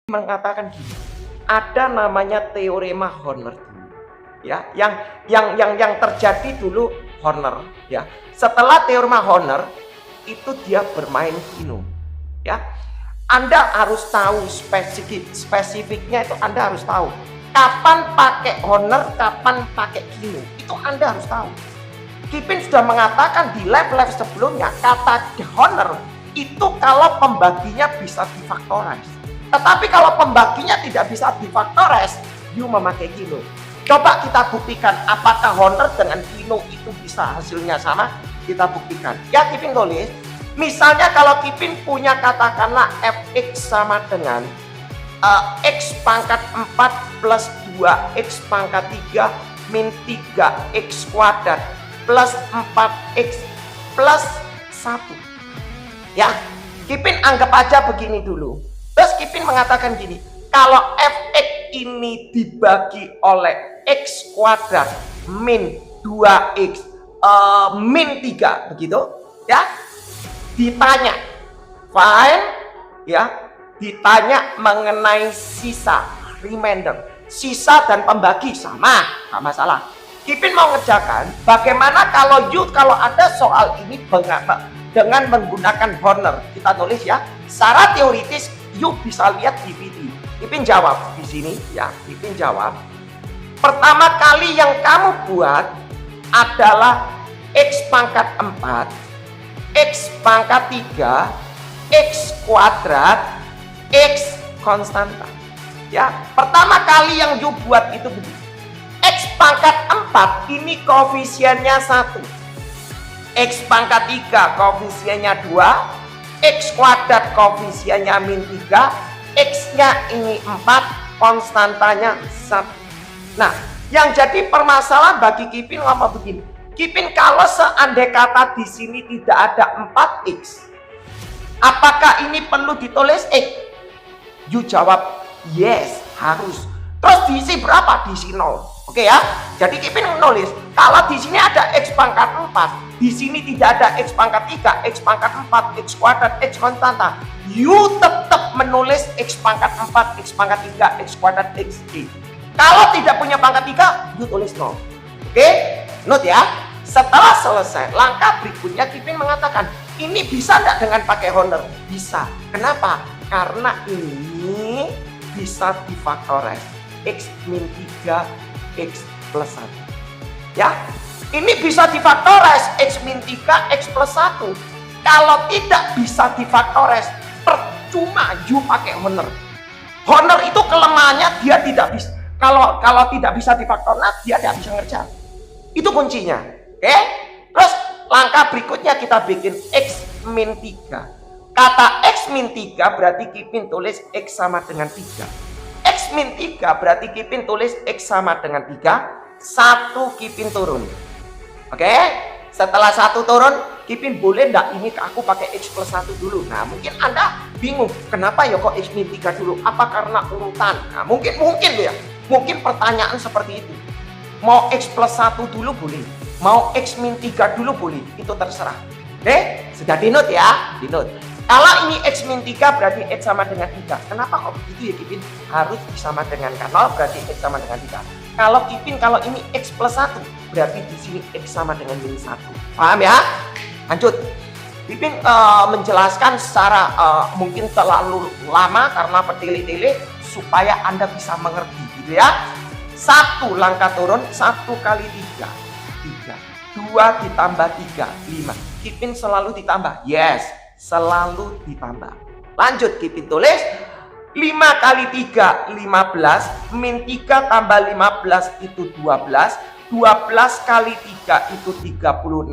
Mengatakan gini, ada namanya teorema Horner dulu, ya, yang terjadi dulu Horner, ya. Setelah teorema Horner itu dia bermain Kino, ya. Anda harus tahu spesifiknya itu Anda harus tahu. Kapan pakai Horner, kapan pakai Kino, itu Anda harus tahu. Kipin sudah mengatakan di live sebelumnya, kata Horner itu kalau pembaginya bisa difaktorize. Tetapi kalau pembaginya tidak bisa difaktorize, you memakai Kino. Coba kita buktikan apakah Horner dengan Kino itu bisa hasilnya sama. Kita buktikan. Ya, Kipin tulis. Misalnya kalau Kipin punya katakanlah fx sama dengan x pangkat 4 plus 2x pangkat 3 min 3x kuadrat plus 4x plus 1. Ya, Kipin anggap aja begini dulu. Terus Kipin mengatakan gini, kalau fx ini dibagi oleh x kuadrat min 2x min 3, begitu ya, ditanya fine, ya, ditanya mengenai sisa, remainder, sisa dan pembagi sama, nggak masalah. Kipin mau ngerjakan bagaimana kalau ada soal ini dengan menggunakan Horner. Kita tulis ya, secara teoritis you bisa lihat di video. Kipin jawab di sini ya, Kipin jawab. Pertama kali yang kamu buat adalah x pangkat 4, x pangkat 3, x kuadrat, x konstanta. Ya, pertama kali yang you buat itu begini. X pangkat 4 ini koefisiennya 1. X pangkat 3 koefisiennya 2. X kuadrat koefisiennya min 3, X-nya ini 4, konstantanya 1. Nah, yang jadi permasalahan bagi Kipin ngomong begini. Kipin, kalau seandai kata di sini tidak ada 4X, apakah ini perlu ditulis X? You jawab yes, harus. Terus diisi berapa? Diisi 0. Oke ya. Jadi Kipin menulis, kalau di sini ada X pangkat 4, di sini tidak ada X pangkat 3, X pangkat 4, X kuadrat, X konstanta. You tetap menulis X pangkat 4, X pangkat 3, X kuadrat, X. Kalau tidak punya pangkat 3, you tulis 0. Oke? Note ya. Setelah selesai, langkah berikutnya Kipin mengatakan, ini bisa tidak dengan pakai Horner? Bisa. Kenapa? Karena ini bisa difaktorize. X min 3, X plus 1. Ya. Ini bisa difaktorize X min 3, X plus 1. Kalau tidak bisa difaktorize, percuma you pakai Horner. Horner itu kelemahannya dia tidak bisa. Kalau tidak bisa difaktorize, dia tidak bisa ngerjain. Itu kuncinya. Oke? Terus langkah berikutnya kita bikin X min 3. Kata X min 3 berarti Kipin tulis X sama dengan 3. X min 3 berarti Kipin tulis X sama dengan 3. 1 Kipin turun. Oke, setelah 1 turun, Kipin boleh enggak ini aku pakai X plus 1 dulu. Nah, mungkin Anda bingung, kenapa ya kok X min 3 dulu? Apa karena urutan? Nah, mungkin ya. Mungkin pertanyaan seperti itu. Mau X plus 1 dulu boleh. Mau X min 3 dulu boleh. Itu terserah. Oke, sudah di note ya? Di note. Kalau ini X min 3 berarti X sama dengan 3. Kenapa kok begitu ya Kipin? Harus sama dengan 0 berarti X sama dengan 3. Kalau Kipin, kalau ini X plus 1 berarti di sini X sama dengan min 1. Paham ya? Lanjut. Kipin menjelaskan secara mungkin terlalu lama karena bertele-tele supaya Anda bisa mengerti gitu ya. 1 langkah turun, 1 kali 3. 3. 2 ditambah 3, 5. Kipin selalu ditambah. Yes, selalu ditambah. Lanjut Kipin tulis 5 kali 3 15, min 3 tambah 15 itu 12, 12 kali 3 itu 36,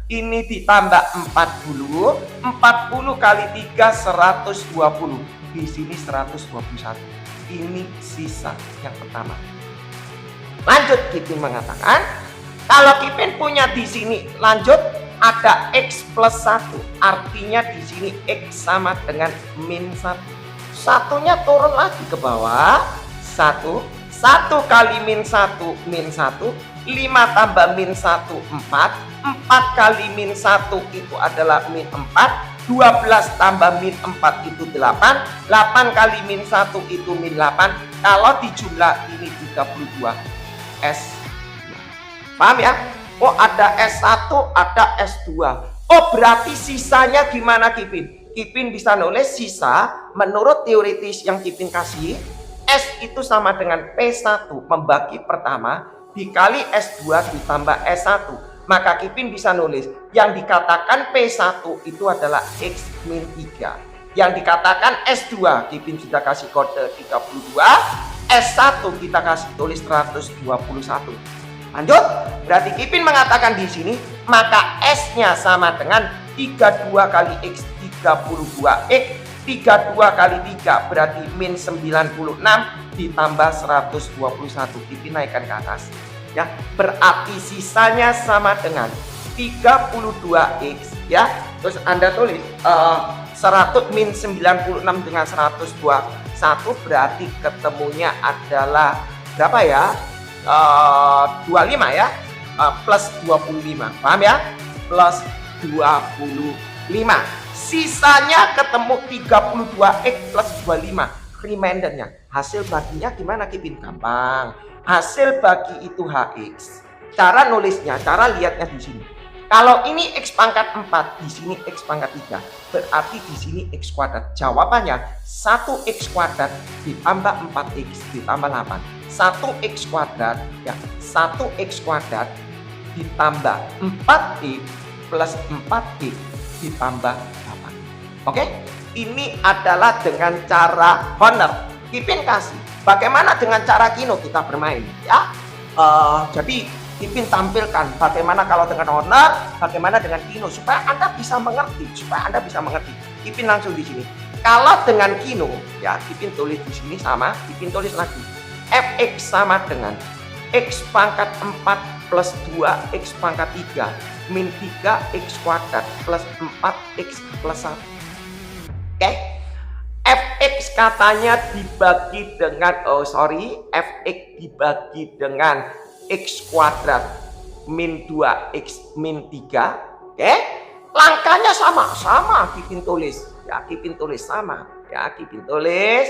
ini ditambah 40, 40 kali 3 120, di sini 121. Ini sisa yang pertama. Lanjut Kipin mengatakan, kalau Kipin punya di sini lanjut ada X plus 1, artinya di sini X sama dengan min 1. Satunya turun lagi ke bawah. 1 kali min 1 min 1, 5 tambah min 1 4, 4 kali min 1 itu adalah min 4, 12 tambah min 4 itu 8. 8 kali min 1 itu min 8. Kalau dijumlah ini 32 S. Paham ya? Oh, ada S1, ada S2. Oh, berarti sisanya gimana, Kipin? Kipin bisa nulis sisa menurut teoritis yang Kipin kasih. S itu sama dengan P1 membagi pertama dikali S2 ditambah S1. Maka Kipin bisa nulis yang dikatakan P1 itu adalah X min 3. Yang dikatakan S2 Kipin sudah kasih kode 32. S1 kita kasih tulis 121. Lanjut, berarti Kipin mengatakan di sini maka S-nya sama dengan 32 kali X 32X. 32 kali 3 berarti min 96 ditambah 121. Kipin naikkan ke atas. Ya, berarti sisanya sama dengan 32X ya. Terus Anda tulis 100 min 96 dengan 121 berarti ketemunya adalah berapa ya? 25 ya, plus 25, paham ya? Plus 25. Sisanya ketemu 32X plus 25. Remindernya, hasil baginya gimana, Kipin? Gampang. Hasil bagi itu HX. Cara nulisnya, cara lihatnya di sini. Kalau ini X pangkat 4, di sini X pangkat 3. Berarti di sini X kuadrat. Jawabannya 1X kuadrat ditambah 4X ditambah 8. 1X kuadrat ya, 1X kuadrat ditambah 4X plus 4X ditambah 8. Oke? Ini adalah dengan cara Horner. Kipin kasih. Bagaimana dengan cara Kino kita bermain ya? Jadi Kipin tampilkan bagaimana kalau dengan Horner, bagaimana dengan Kino supaya Anda bisa mengerti, Kipin langsung di sini. Kalau dengan Kino ya, Kipin tulis di sini sama, Kipin tulis lagi. Fx sama dengan X pangkat 4 plus 2X pangkat 3 min 3X kuadrat plus 4X plus 1. Oke? Fx katanya dibagi dengan, Fx dibagi dengan X kuadrat min 2X min 3. Oke? Langkahnya sama Kipin tulis. Ya, Kipin tulis sama. Ya, Kipin tulis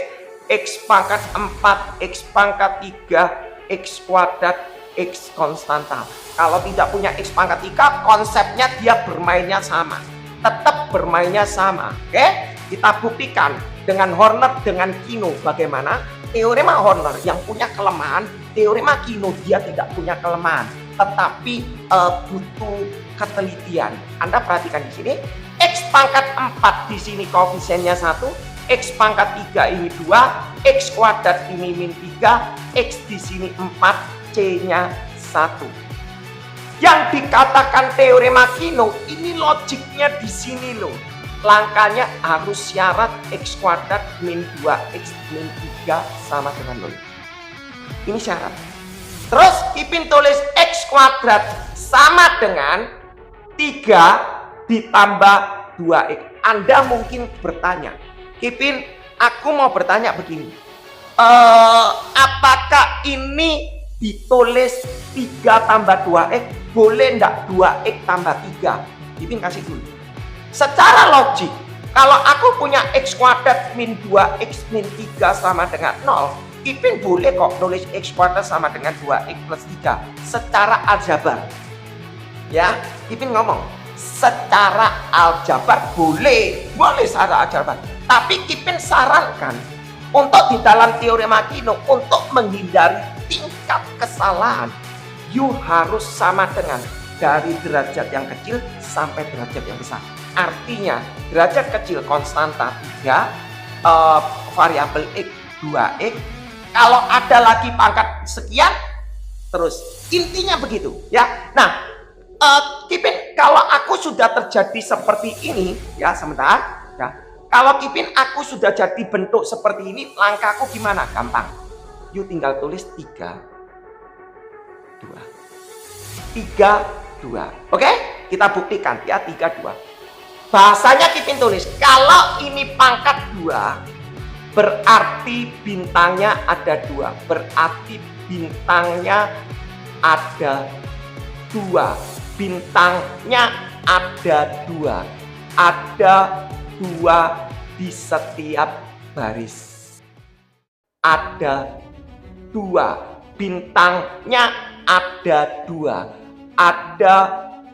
X pangkat 4, X pangkat 3, X kuadrat, X konstanta. Kalau tidak punya X pangkat 3, konsepnya dia bermainnya sama. Tetap bermainnya sama. Oke? Kita buktikan dengan Horner, dengan Kino. Bagaimana? Teorema Horner yang punya kelemahan, teorema Kino dia tidak punya kelemahan. Tetapi butuh ketelitian. Anda perhatikan di sini. X pangkat 4 di sini koefisiennya 1. X pangkat 3 ini 2, X kuadrat ini min 3, X di sini 4, C-nya 1. Yang dikatakan teorema Kino, ini logiknya di sini loh. Langkahnya harus syarat X kuadrat min 2X min 3 sama dengan 0. Ini syarat. Terus Kipin tulis X kuadrat sama dengan 3 ditambah 2X. Anda mungkin bertanya, Kipin, aku mau bertanya begini. Apakah ini ditulis 3 tambah 2X? Boleh enggak 2X tambah 3? Kipin kasih dulu. Secara logik, kalau aku punya X kuadrat min 2X min 3 sama dengan 0, Kipin boleh kok nulis X kuadrat sama dengan 2X plus 3. Secara aljabar. Ya, Kipin ngomong. Secara aljabar boleh secara aljabar. Tapi Kipin sarankan untuk di dalam teorema Kino untuk menghindari tingkat kesalahan, you harus sama dengan dari derajat yang kecil sampai derajat yang besar. Artinya derajat kecil konstanta 3, variabel X 2X. Kalau ada lagi pangkat sekian, terus intinya begitu ya. Nah, Kipin, kalau aku sudah terjadi seperti ini ya, sebentar ya. Kalau Kipin aku sudah jadi bentuk seperti ini, langkahku gimana? Gampang. You tinggal tulis 3, 2. 3, 2. Oke? Kita buktikan ya, 3, 2. Bahasanya Kipin tulis, kalau ini pangkat 2, berarti bintangnya ada 2. Berarti bintangnya ada 2. Bintangnya ada 2. Ada 2 di setiap baris. Ada 2, bintangnya ada 2, ada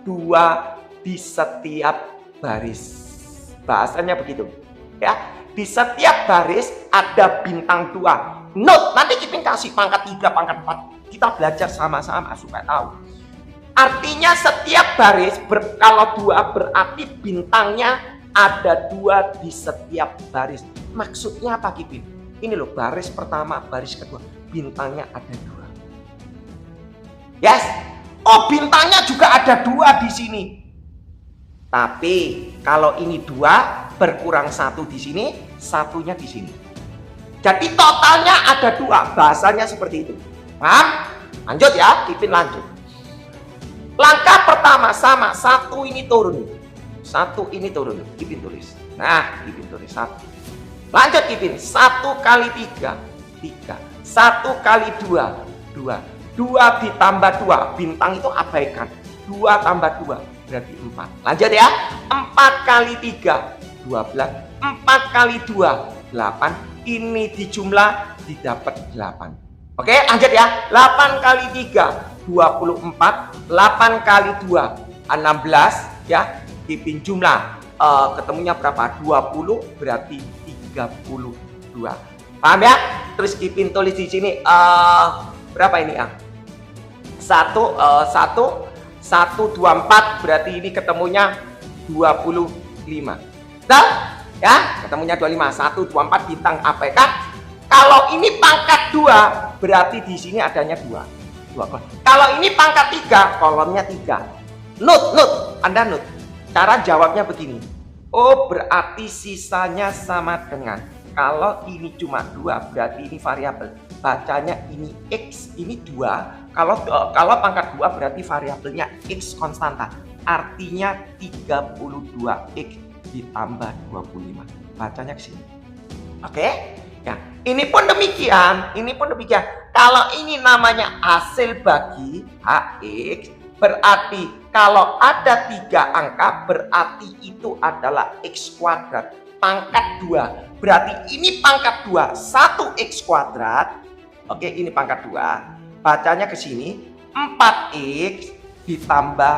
2 di setiap baris. Bahasanya begitu ya, di setiap baris ada bintang 2. Note, nanti kita kasih pangkat 3, pangkat 4, kita belajar sama-sama supaya tahu. Artinya setiap baris kalau 2 berarti bintangnya ada 2 di setiap baris. Maksudnya apa Kipin? Ini loh, baris pertama, baris kedua, bintangnya ada 2. Yes. Oh, bintangnya juga ada 2 di sini. Tapi kalau ini 2 berkurang 1 di sini, satunya di sini. Jadi totalnya ada 2. Bahasanya seperti itu. Paham? Lanjut ya, Kipin lanjut. Langkah pertama sama, 1 ini turun. 1 ini turun, Kipin tulis. Nah, Kipin tulis 1. Lanjut Kipin, 1 kali 3, 3. 1 kali 2, 2. 2 ditambah 2, bintang itu abaikan. 2 tambah 2 berarti 4. Lanjut ya, 4 kali 3, 12. 4 kali 2, 8. Ini dijumlah didapat 8. Oke, lanjut ya. 8 kali 3, 24. 8 kali 2, 16 ya. Kipin jumlah ketemunya berapa? 20 berarti 32. Paham ya? Terus Kipin tulis di sini berapa ini ya? 124 berarti ini ketemunya 25. Betul? Ya, ketemunya 25. 124 bintang APK. Kalau ini pangkat 2 berarti di sini adanya 2. Kalau ini pangkat 3, kolomnya 3. Note, Anda note. Cara jawabnya begini. Oh, berarti sisanya sama dengan, kalau ini cuma 2 berarti ini variabel. Bacanya ini X, ini 2. Kalau pangkat 2 berarti variabelnya X konstanta. Artinya 32X ditambah 25. Bacanya ke sini. Oke? Ya, ini pun demikian. Kalau ini namanya hasil bagi HX, berarti kalau ada 3 angka berarti itu adalah X kuadrat pangkat 2. Berarti ini pangkat 2, 1X kuadrat. Oke, ini pangkat 2. Bacanya ke sini 4X ditambah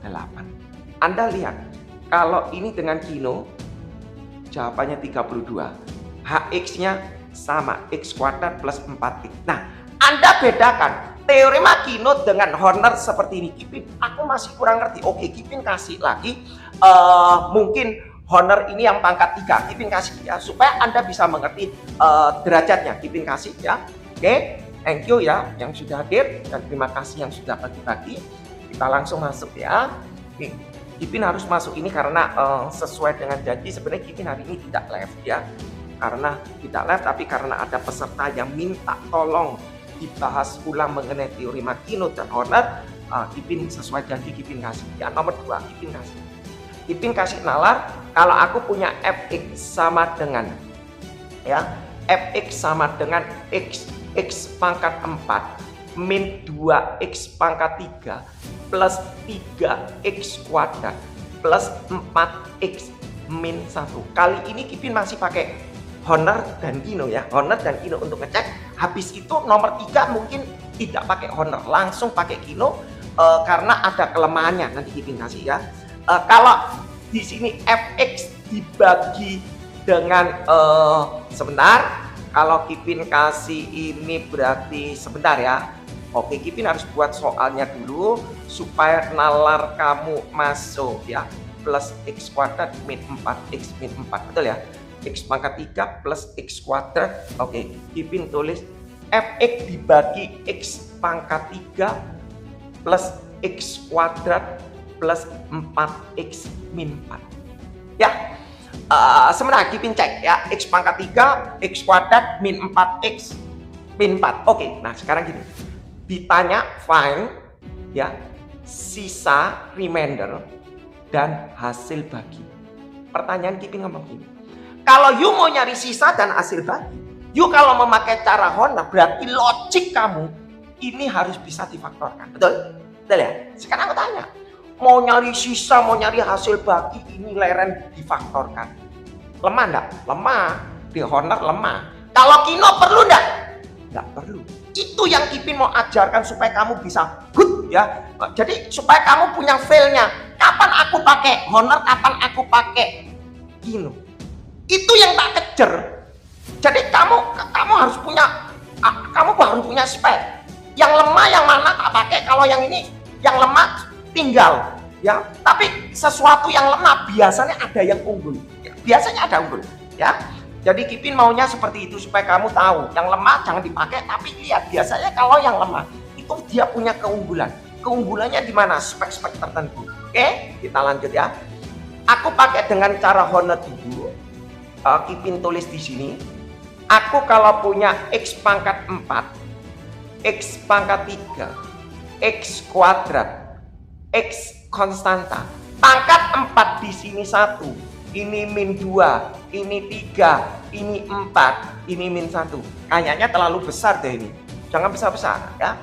8. Anda lihat, kalau ini dengan Kino jawabannya 32. HX-nya sama, X kuadrat plus 4X. Nah, Anda bedakan teorema Kino dengan Horner seperti ini. Kipin, aku masih kurang ngerti. Oke, Kipin kasih lagi. Mungkin Horner ini yang pangkat 3. Kipin kasih ya, supaya Anda bisa mengerti derajatnya. Kipin kasih ya. Oke, thank you ya yang sudah hadir. Dan terima kasih yang sudah bagi-bagi. Kita langsung masuk ya. Oke, Kipin harus masuk ini karena sesuai dengan janji. Sebenarnya Kipin hari ini tidak live ya. Karena tidak live, tapi karena ada peserta yang minta tolong dibahas ulang mengenai teori Kino dan Horner, Kipin sesuai janji Kipin kasih. Ya, nomor 2 Kipin kasih nalar kalau aku punya fx sama dengan ya, fx sama dengan x pangkat 4 min 2x pangkat 3 plus 3x kuadrat plus 4x min 1. Kali ini Kipin masih pakai Horner dan Kino ya, Horner dan Kino untuk ngecek. Habis itu nomor 3 mungkin tidak pakai Horner, langsung pakai Kino karena ada kelemahannya. Nanti Kipin kasih ya. Kalau di sini fx dibagi dengan sebentar, kalau Kipin kasih ini berarti sebentar ya. Oke, Kipin harus buat soalnya dulu supaya nalar kamu masuk ya. Plus x kuadrat min 4x min 4, betul ya? X pangkat 3 plus X kuadrat. Oke, Kipin tulis fx dibagi X pangkat 3 plus X kuadrat plus 4X min 4 ya. Sebenarnya Kipin cek ya, X pangkat 3 X kuadrat min 4X min 4. Oke, nah sekarang gini, ditanya find ya sisa remainder dan hasil bagi. Pertanyaan Kipin ngomong gini, kalau you mau nyari sisa dan hasil bagi, you kalau memakai cara Horner berarti logik kamu ini harus bisa difaktorkan. Betul? Betul ya? Sekarang aku tanya, mau nyari sisa, mau nyari hasil bagi, ini leren difaktorkan. Lemah enggak? Lemah. Di Honor lemah. Kalau Kino perlu enggak? Enggak perlu. Itu yang Kipin mau ajarkan supaya kamu bisa good ya. Jadi supaya kamu punya feel-nya. Kapan aku pakai Honor, kapan aku pakai Kino. Itu yang tak kejar. Jadi kamu harus punya spek. Yang lemah yang mana tak pakai, kalau yang ini yang lemah tinggal ya. Tapi sesuatu yang lemah biasanya ada yang unggul. Ya, biasanya ada unggul ya. Jadi Kipin maunya seperti itu supaya kamu tahu, yang lemah jangan dipakai, tapi lihat biasanya kalau yang lemah itu dia punya keunggulan. Keunggulannya di mana? Spek-spek tertentu. Oke, kita lanjut ya. Aku pakai dengan cara Honor dulu. Kipin tulis di sini. Aku kalau punya X pangkat 4, X pangkat 3, X kuadrat, X konstanta. Pangkat 4 di sini 1, ini min 2, ini 3, ini 4, ini min 1. Kayaknya terlalu besar deh ini. Jangan besar-besar ya.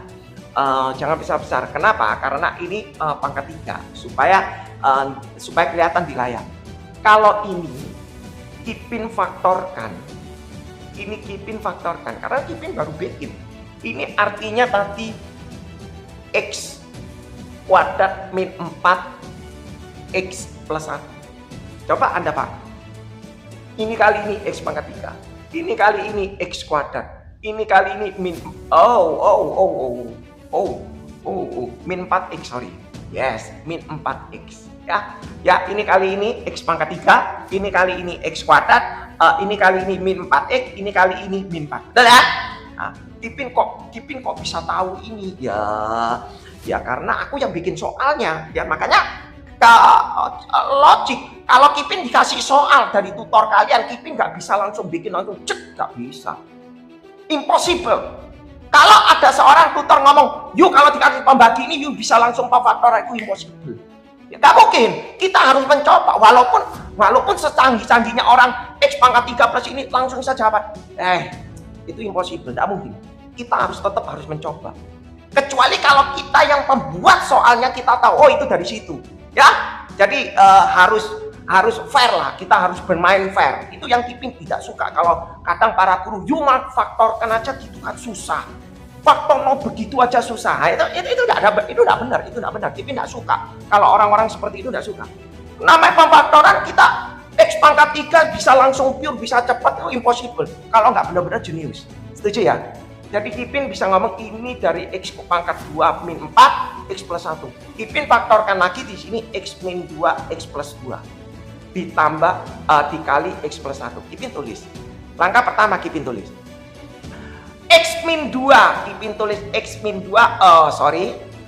Jangan besar-besar. Kenapa? Karena ini pangkat 3 supaya kelihatan di layar. Kalau ini Kipin faktorkan. Ini Kipin faktorkan karena Kipin baru bikin. Ini artinya tadi X kuadrat min 4 X plus 1. Coba Anda Pak. Ini kali ini X pangkat 3. Ini kali ini X kuadrat. Ini kali ini min min 4X, sorry. Yes, min 4X. Ya, ini kali ini X pangkat 3, ini kali ini X kuadrat, ini kali ini min 4X, ini kali ini min 4. Betul ya? Nah, Kipin kok bisa tahu ini? Ya karena aku yang bikin soalnya. Ya makanya logik. Kalau Kipin dikasih soal dari tutor kalian, Kipin nggak bisa langsung bikin langsung cek, nggak bisa. Impossible. Kalau ada seorang tutor ngomong, yuk kalau dikasih pembagi ini, yuk bisa langsung faktor, itu impossible. Ya, nggak mungkin. Kita harus mencoba. Walaupun secanggih-canggihnya orang X pangkat 3 plus ini langsung saja dapat. Itu impossible. Nggak mungkin. Kita tetap harus mencoba. Kecuali kalau kita yang pembuat soalnya kita tahu, oh itu dari situ. Ya, jadi harus fair lah. Kita harus bermain fair. Itu yang Kipin tidak suka. Kalau kadang para guru, yuk faktorkan aja gitu kan susah. Faktor mau begitu aja susah. Itu tidak benar. Kipin tidak suka. Kalau orang-orang seperti itu tidak suka. Namanya pemfaktoran kita X pangkat 3 bisa langsung pure, bisa cepat, itu impossible. Kalau nggak benar-benar jenius. Setuju ya? Jadi Kipin bisa ngomong ini dari X pangkat 2 min 4 X plus 1. Kipin faktorkan lagi di sini X min 2 X plus 2 ditambah dikali X plus 1. Kipin tulis. Langkah pertama Kipin tulis X min 2, Kipin tulis X min 2,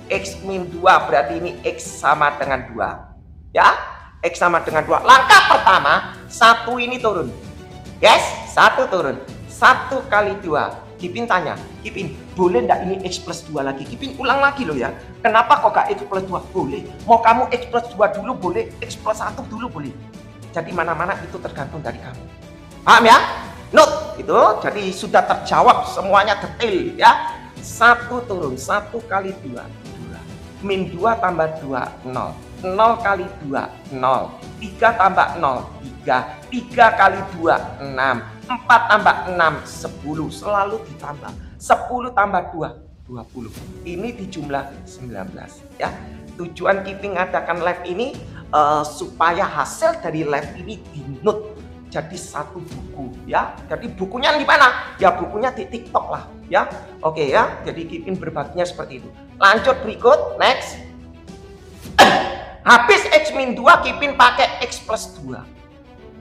X min 2 berarti ini X sama dengan 2. Ya, X sama dengan 2. Langkah pertama, 1 ini turun. Yes, 1 turun. 1 kali 2. Kipin tanya, Kipin, boleh enggak ini X plus 2 lagi? Kipin ulang lagi loh ya. Kenapa kok gak X plus 2? Boleh. Mau kamu X plus 2 dulu boleh, X plus 1 dulu boleh. Jadi mana-mana itu tergantung dari kamu. Paham ya? Note itu, jadi sudah terjawab semuanya detail ya. 1 turun, 1 kali 2, 2. Min 2 tambah 2, 0. 0 kali 2, 0. 3 tambah 0, 3. 3 kali 2, 6. 4 tambah 6, 10. Selalu ditambah. 10 tambah 2, 20. Ini dijumlah 19 ya. Tujuan Kipin ngadakan live ini supaya hasil dari live ini di note jadi satu buku ya. Jadi bukunya di mana? Ya bukunya di TikTok lah ya. Oke ya. Jadi Kipin berbaginya seperti itu. Lanjut berikut, next. Habis X min 2 Kipin pakai X plus 2.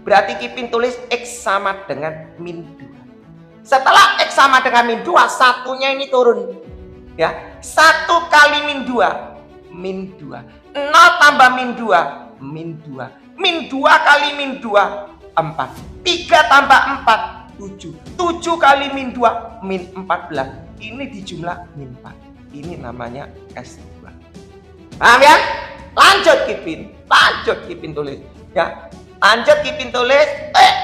Berarti Kipin tulis X sama dengan min 2. Setelah X sama dengan min 2, satunya ini turun. Ya, 1 kali min 2, min 2. 0 tambah min 2, min 2. Min 2 kali min 2, 4. 3 tambah 4, 7. 7 kali min 2, min 14. Ini dijumlah min 4. Ini namanya S2. Paham ya? Lanjut Kipin tulis. Ya. Lanjut Kipin tulis,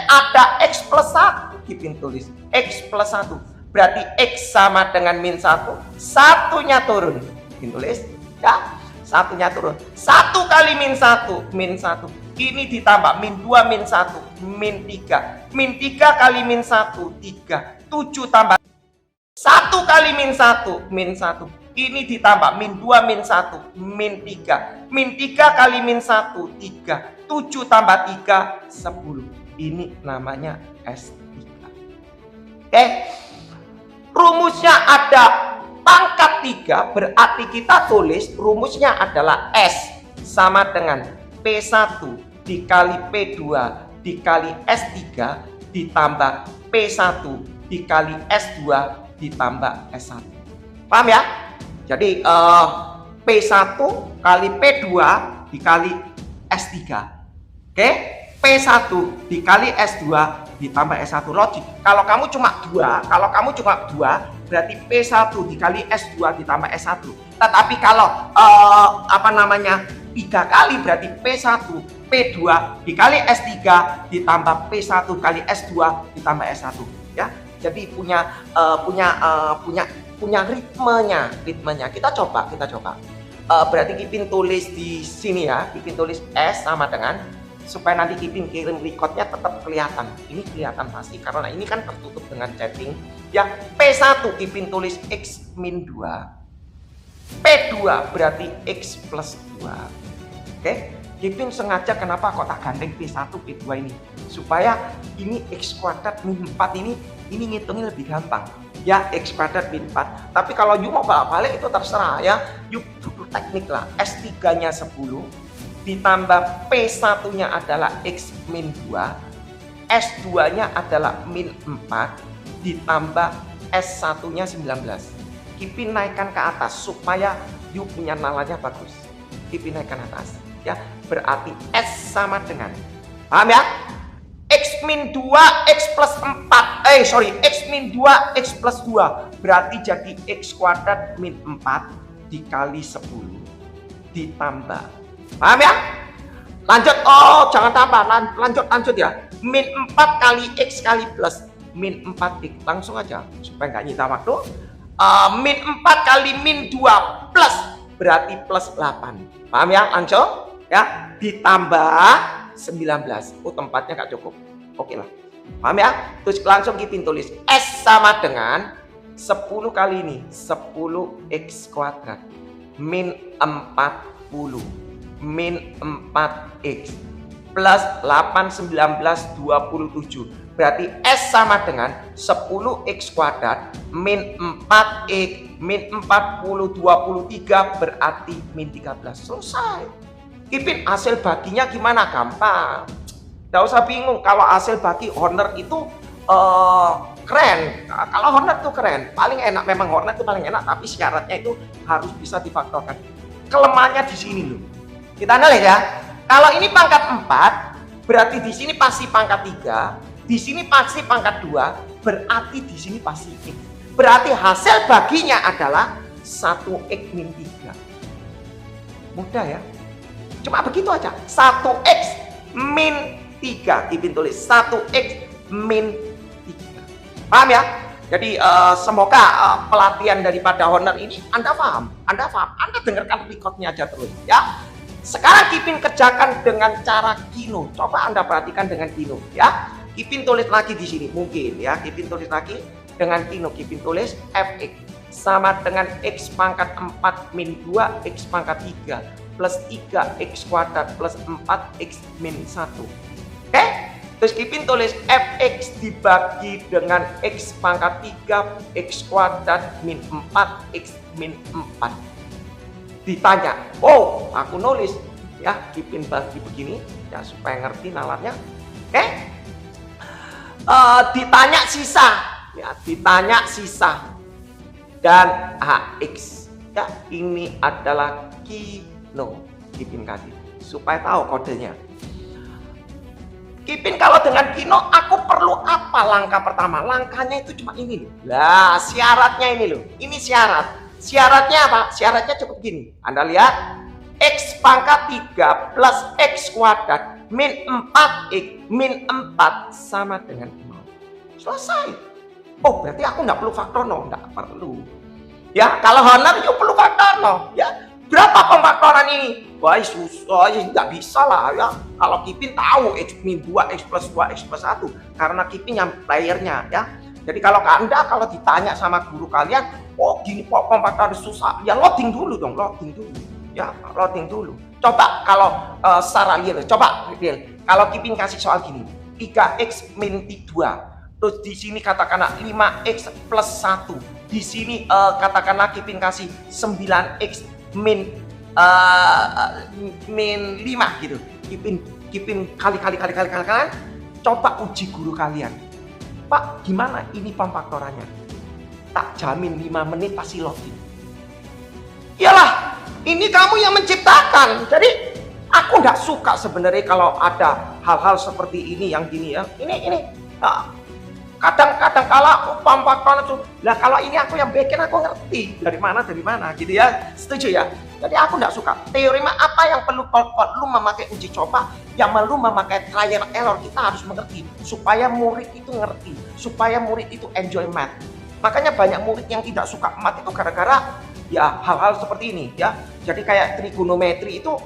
ada X plus 1. Kipin tulis X plus 1. Berarti X sama dengan min 1. Satunya turun. Kipin tulis, ya. Satunya turun. 1 kali min 1, min 1. ini ditambah min 2 min 1 min 3. Min 3 kali min 1 3. 7 tambah 1 kali min 1 min 1. Ini ditambah min 2 min 1 min 3. Min 3 kali min 1 3. 7 tambah 3 10. Ini namanya S3. Oke. Rumusnya ada pangkat 3, berarti kita tulis rumusnya adalah S sama dengan P1 dikali P2 dikali S3 ditambah P1 dikali S2 ditambah S1. Paham ya? Jadi P1 kali P2 dikali S3. Oke? P1 dikali S2 ditambah S1. Logik. Kalau kamu cuma 2, berarti P1 dikali S2 ditambah S1. Tetapi kalau 3 kali berarti P1 P2 dikali S3 ditambah P1 kali S2 ditambah S1 ya. Jadi punya ritmenya. Kita coba. Berarti Kipin tulis di sini ya. Kipin tulis S sama dengan, supaya nanti Kipin kirim recordnya tetap kelihatan. Ini kelihatan pasti karena ini kan tertutup dengan chatting. Ya, P1 Kipin tulis X min 2. P2 berarti X plus 2. Oke, Kipin sengaja kenapa kok tak gandeng P1 P2 ini, supaya ini X kuadrat min 4 ini ngitungnya lebih gampang ya. X kuadrat min 4. Tapi kalau you mau balik itu terserah ya, you butuh teknik lah. S3 nya 10 ditambah P1 nya adalah X min 2, S2 nya adalah min 4 ditambah S1 nya 19. Kipin naikkan ke atas supaya you punya nalarnya bagus. Kipin naikkan atas ya, berarti S sama dengan, paham ya, X min 2 X plus 4 X min 2 X plus 2 berarti jadi X kuadrat min 4 dikali 10 ditambah, paham ya, lanjut. Jangan tambah, lanjut ya, min 4 kali X kali plus min 4X, langsung aja supaya nggak nyita waktu. Min 4 kali min 2 plus berarti plus 8, paham ya, langsung ya, ditambah 19. Tempatnya nggak cukup, oke lah, paham ya. Terus langsung Kipin tulis S sama dengan 10 kali ini 10X kuadrat min 40 min 4X plus 8 19 27, berarti S sama dengan 10X kuadrat min 4X min 40 23 berarti min 13. Selesai. Kipin hasil baginya gimana? Gampang. Nggak usah bingung. Kalau hasil bagi Horner itu keren. Kalau Horner itu keren, paling enak. Memang Horner itu paling enak, tapi syaratnya itu harus bisa difaktorkan. Kelemahannya di sini loh. Kita analis ya. Kalau ini pangkat 4, berarti di sini pasti pangkat 3, di sini pasti pangkat 2, berarti di sini pasti X. Berarti hasil baginya adalah 1X min 3. Mudah ya. Cuma begitu aja. 1X min 3. Kipin tulis 1X min 3. Paham ya? Jadi semoga pelatihan daripada Horner ini Anda paham. Anda dengarkan recordnya aja terus ya. Sekarang Kipin kerjakan dengan cara Kino. Coba Anda perhatikan dengan Kino ya. Kipin tulis lagi di sini mungkin ya. Kipin tulis lagi dengan Kino. Kipin tulis Fx sama dengan X pangkat 4 min 2 X pangkat 3 plus 3X kuadrat plus 4X min 1. Oke? Terus Kipin tulis Fx dibagi dengan X pangkat 3 X kuadrat min 4X min 4. Ditanya, aku nulis ya, Kipin bagi begini ya supaya ngerti nalarnya. Oke? Ditanya sisa dan Hx ya, ini adalah Kino. Kipin kasih supaya tahu kodenya. Kipin kalau dengan Kino aku perlu apa langkah pertama? Langkahnya itu cuma ini loh. Lah syaratnya ini loh. Ini syaratnya apa? Syaratnya cukup gini. Anda lihat, X pangkat 3 plus X kuadrat min 4X min 4 sama dengan 0. Selesai. Berarti aku nggak perlu faktor 0. Nggak perlu. Ya, kalau Horner yuk perlu faktor 0. Ya, Berapa pemfaktoran ini? Wah, susah, nggak bisa lah ya. Kalau Kipin tahu X min 2, X plus 2, X plus 1. Karena Kipin yang playernya ya. Jadi kalau Anda kalau ditanya sama guru kalian, oh gini kok pemfaktoran susah. Ya loading dulu dong, loading dulu. Ya, loading dulu. Coba kalau secara real, coba real. Kalau Kipin kasih soal gini, 3X min 2. Terus di sini katakanlah 5X plus 1. Di sini katakanlah Kipin kasih 9X min 5 gitu. Kipin kali. Coba uji guru kalian. Pak, gimana ini pemfaktorannya? Tak jamin 5 menit pasti loading. Iyalah, ini kamu yang menciptakan. Jadi aku nggak suka sebenarnya kalau ada hal-hal seperti ini yang gini ya. Ini kadang-kadang kala pemfaktoran itu. Lah kalau ini aku yang bikin, aku ngerti dari mana gitu ya. Setuju ya? Jadi aku nggak suka. Teorema apa yang perlu memakai uji coba, yang perlu memakai trial error, kita harus mengerti supaya murid itu ngerti, supaya murid itu enjoy math. Makanya banyak murid yang tidak suka math itu gara-gara ya hal-hal seperti ini ya. Jadi kayak trigonometri itu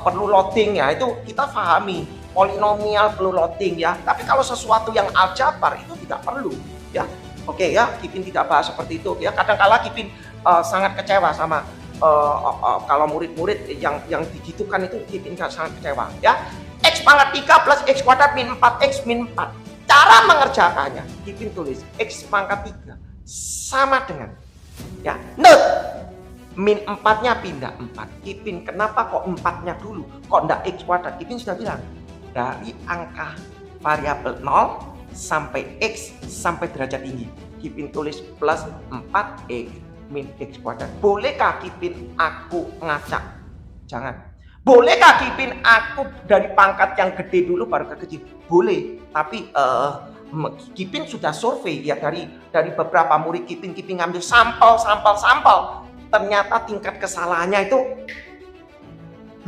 perlu loading ya, itu kita pahami. Polinomial perlu loading ya. Tapi kalau sesuatu yang aljabar itu tidak perlu ya. Oke ya, Kipin tidak bahas seperti itu ya. Kadang-kala Kipin sangat kecewa sama kalau murid-murid yang digitukan itu, Kipin sangat kecewa ya. X pangkat 3 plus X kuadrat min 4X min 4. Cara mengerjakannya, Kipin tulis X pangkat 3 sama dengan ya, note min 4-nya pindah 4. Kipin kenapa kok 4-nya dulu, kok enggak X kuadrat? Kipin sudah bilang dari angka variabel 0 sampai X sampai derajat tinggi, Kipin tulis plus 4X min X kuadrat. Bolehkah Kipin aku ngacak? Jangan. Bolehkah Kipin aku dari pangkat yang gede dulu baru ke kecil? Boleh, tapi Kipin sudah survei ya dari beberapa murid Kipin ngambil sampel. Ternyata tingkat kesalahannya itu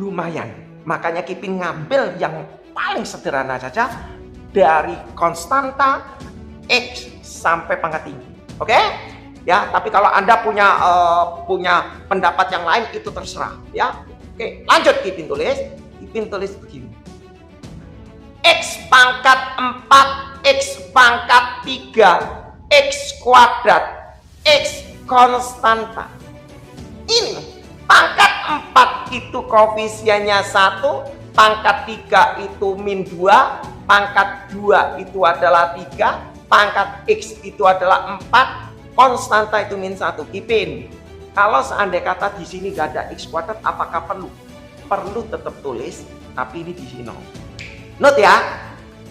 lumayan. Makanya Kipin ngambil yang paling sederhana saja dari konstanta X sampai pangkat tinggi. Oke? Ya, tapi kalau Anda punya pendapat yang lain itu terserah ya. Oke, lanjut Kipin tulis begini. X pangkat 4, X pangkat 3, X kuadrat, X konstanta. Ini pangkat 4 itu koefisiennya 1, pangkat 3 itu min 2, pangkat 2 itu adalah 3, pangkat X itu adalah 4, konstanta itu min 1. Kipin, kalau seandainya kata di sini gak ada X kuadrat, apakah perlu? Perlu tetap tulis, tapi ini di sini. Note ya,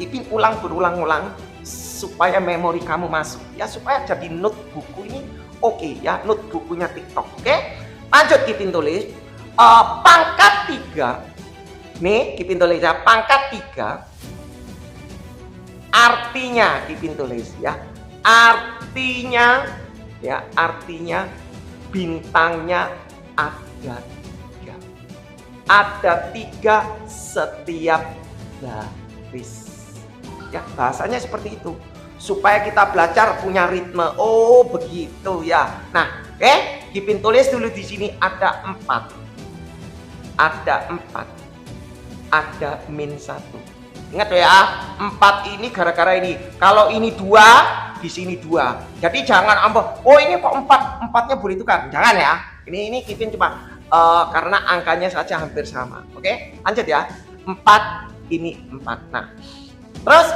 Kipin berulang-ulang supaya memori kamu masuk ya, supaya jadi note buku ini oke ya, note bukunya TikTok. Oke? Lanjut Kipin tulis pangkat 3. Nih, Kipin tulis ya, pangkat 3 artinya Kipin tulis ya. Artinya bintangnya ada 3. Ada 3 setiap baris. Ya, bahasanya seperti itu. Supaya kita belajar punya ritme. Oh, begitu ya. Nah, oke, Kipin tulis dulu di sini ada 4. Ada min 1. Ingat ya, 4 ini gara-gara ini. Kalau ini 2, di sini 2. Jadi jangan oh ini kok 4, 4-nya boleh tukar. Jangan ya. Ini Kipin cuma karena angkanya saja hampir sama. Oke, lanjut ya. 4 ini 4. Nah, terus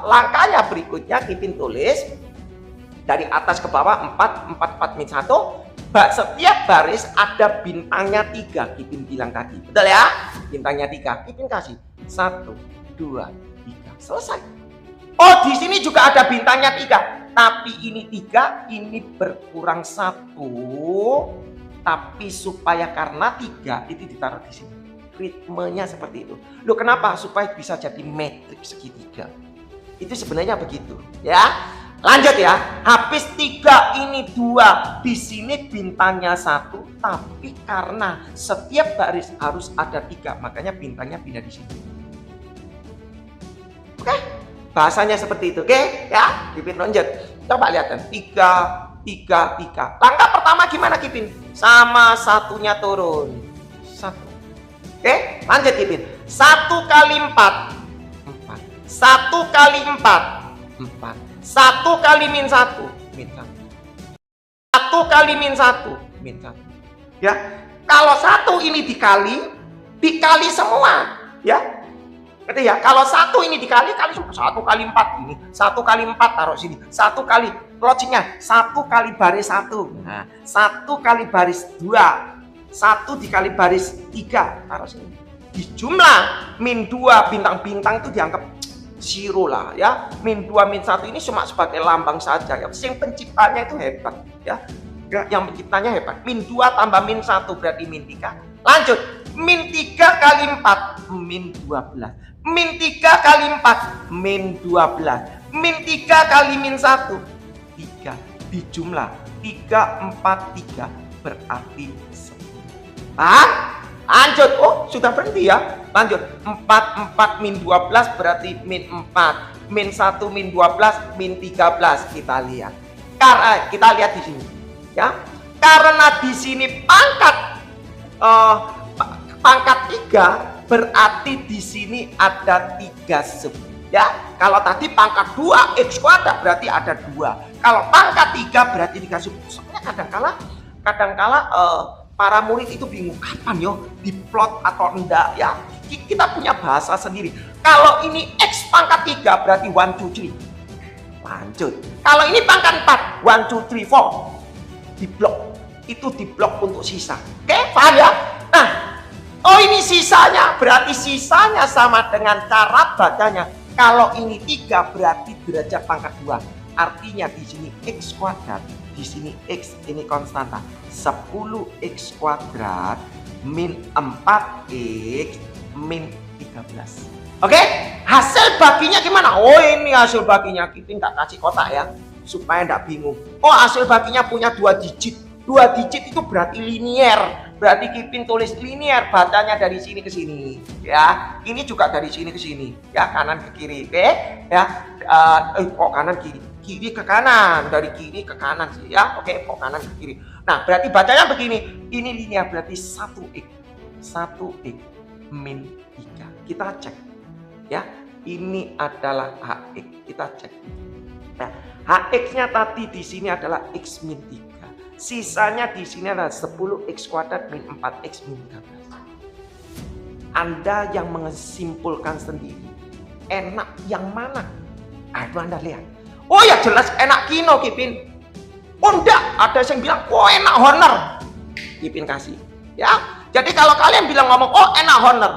langkahnya berikutnya Kipin tulis dari atas ke bawah 4 min 1. Setiap baris ada bintangnya 3. Kipin bilang tadi, betul ya? Bintangnya 3. Kipin kasih 1, 2, 3. Selesai. Oh, di sini juga ada bintangnya 3. Tapi ini 3, ini berkurang 1. Tapi supaya karena 3 itu ditaruh di sini. Ritmenya seperti itu. Loh, kenapa? Supaya bisa jadi matriks segitiga. Itu sebenarnya begitu, ya. Lanjut ya. Habis 3 ini 2, di sini bintangnya 1, tapi karena setiap baris harus ada 3, makanya bintangnya pindah di sini. Oke? Bahasanya seperti itu, oke? Ya, Kipin lanjut. Coba lihat kan, 3, 3, 3. Langkah pertama gimana Kipin? Sama satunya turun. 1. Oke, lanjut Kipin. 1 kali 4, 4. 1 kali 4, 4. 1 kali min 1, min 1. 1 kali min 1, min 1. Ya, kalau 1 ini dikali semua. Ya, ngerti ya? Kalau 1 ini kali semua. 1 kali 4 ini. 1 kali 4 taruh sini. 1 kali, logiknya 1 kali baris 1. Nah, 1 kali baris 2. 1 dikali baris 3 taruh sini. Di jumlah min 2 bintang-bintang itu dianggap zero lah ya. Min 2 min 1 ini cuma sebagai lambang saja ya. Yang penciptanya itu hebat ya. Yang penciptanya hebat. Min 2 tambah min 1 berarti min 3. Lanjut. Min 3 kali 4 min 12. Min 3 kali 4 min 12. Min 3 kali min 1 3. Di jumlah 3, 4, 3 berarti 10. Lanjut. Oh, sudah berhenti ya. Lanjut. 4, 4 min 12 berarti min 4. Min 1 min 12 min 13. Kita lihat. Karena kita lihat di sini ya. Karena di sini pangkat 3 berarti di sini ada 3 sub ya. Kalau tadi pangkat 2 x kuadrat berarti ada 2. Kalau pangkat 3 berarti 3 sub. Soalnya kadangkala para murid itu bingung kapan yo diplot atau enggak ya. Kita punya bahasa sendiri. Kalau ini x pangkat 3 berarti 1 2 3. Lanjut. Kalau ini pangkat 4 1 2 3 4. Diblok. Itu diblok untuk sisa. Oke, paham ya? Nah, oh ini sisanya, berarti sisanya sama dengan cara bacanya. Kalau ini 3 berarti derajat pangkat 2. Artinya di sini x kuadrat, di sini x ini konstanta. 10x kuadrat min 4x min 13. Oke? Hasil baginya gimana? Oh ini hasil baginya. Kita nggak kasih kotak ya, supaya nggak bingung. Oh hasil baginya punya 2 digit. 2 digit itu berarti linier. Berarti Kipin tulis linier, bacanya dari sini ke sini ya. Ini juga dari sini ke sini ya, kanan ke kiri. Oke ya. Kok kanan kiri, kiri ke kanan, dari kiri ke kanan sih ya. Oke, kok kanan ke kiri. Nah berarti bacanya begini. Ini linear berarti 1x min 3. Kita cek ya. Ini adalah hx. Kita cek. Nah, hx-nya tadi di sini adalah x min 3. Sisanya di sini adalah 10x kuadrat min 4x min 13. Anda yang menyimpulkan sendiri. Enak yang mana? Itu Anda lihat. Oh ya jelas enak kino Kipin. Oh enggak, ada yang bilang oh enak honor. Kipin kasih. Ya. Jadi kalau kalian bilang ngomong oh enak honor,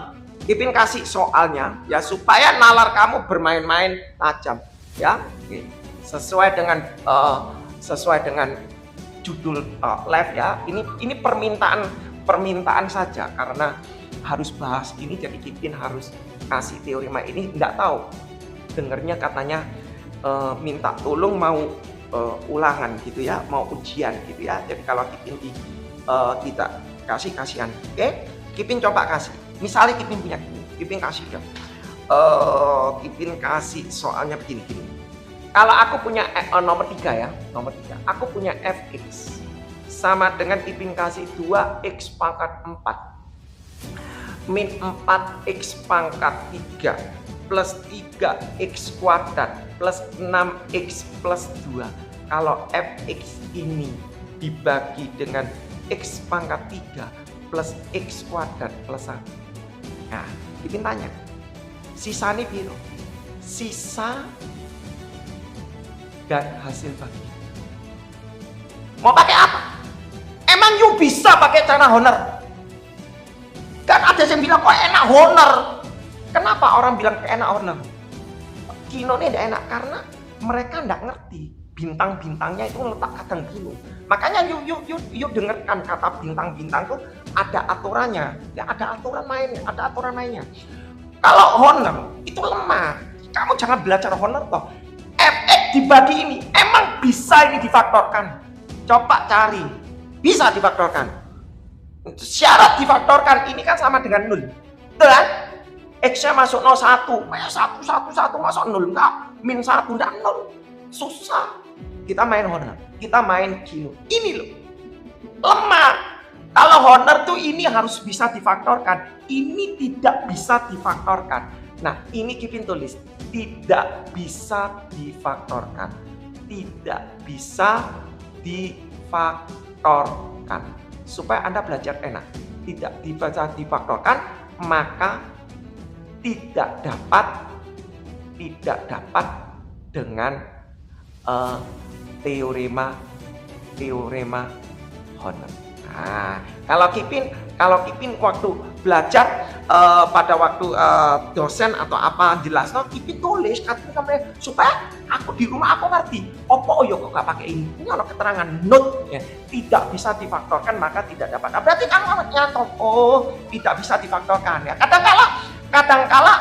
Kipin kasih soalnya ya supaya nalar kamu bermain-main tajam ya. Oke. Sesuai dengan judul live ya. Ini permintaan saja karena harus bahas ini, jadi Kipin harus kasih teorema ini. Nggak tahu dengernya katanya minta tolong mau ulangan gitu ya, mau ujian gitu ya. Jadi kalau Kipin tidak kasih kasihan. Oke, Kipin coba kasih. Misalnya Kipin punya gini, Kipin kasih dong. Kipin kasih soalnya begini. Kalau aku punya nomor 3 ya, nomor 3. Aku punya fx sama dengan Kipin kasih 2x pangkat 4 min 4x pangkat 3 plus 3x kuadrat plus 6x plus 2. Kalau fx ini dibagi dengan x pangkat 3 plus x kuadrat plus 1. Nah, Kipin tanya, sisa ini piro? Sisa dan hasil bagi. Mau pakai apa? Emang you bisa pakai cara honor? Kan ada yang bilang kok enak honor. Kenapa orang bilang enak honor? Kino ini tidak enak karena mereka tidak ngerti bintang-bintangnya itu letak kadang kilo. Makanya you dengarkan kata bintang-bintang itu ada aturannya. Ya ada aturan mainnya, Kalau honor itu lemah. Kamu jangan belajar honor toh. Fx dibagi ini emang bisa ini difaktorkan. Coba cari, bisa difaktorkan. Syarat difaktorkan ini kan sama dengan 0. Betul kan? X-nya masuk 0 1. 1 masuk 0 enggak. Min 1 enggak 0. Susah. kita main honor, kita main kino. Ini loh, lemah. Kalau honor tuh ini harus bisa difaktorkan, ini tidak bisa difaktorkan. Nah, ini Kipin tulis, tidak bisa difaktorkan. Tidak bisa difaktorkan. Supaya Anda belajar enak. Tidak bisa difaktorkan, maka tidak dapat dengan teorema honor. Nah, kalau Kipin waktu belajar pada waktu dosen atau apa jelas, Kipin tulis katanya supaya aku di rumah aku ngerti. Oh yo kok gak pakai ini? Ini ada keterangan note ya, tidak bisa difaktorkan maka tidak dapat. Nah, berarti kamu nyatok. Oh, tidak bisa difaktorkan ya. Kadang-kala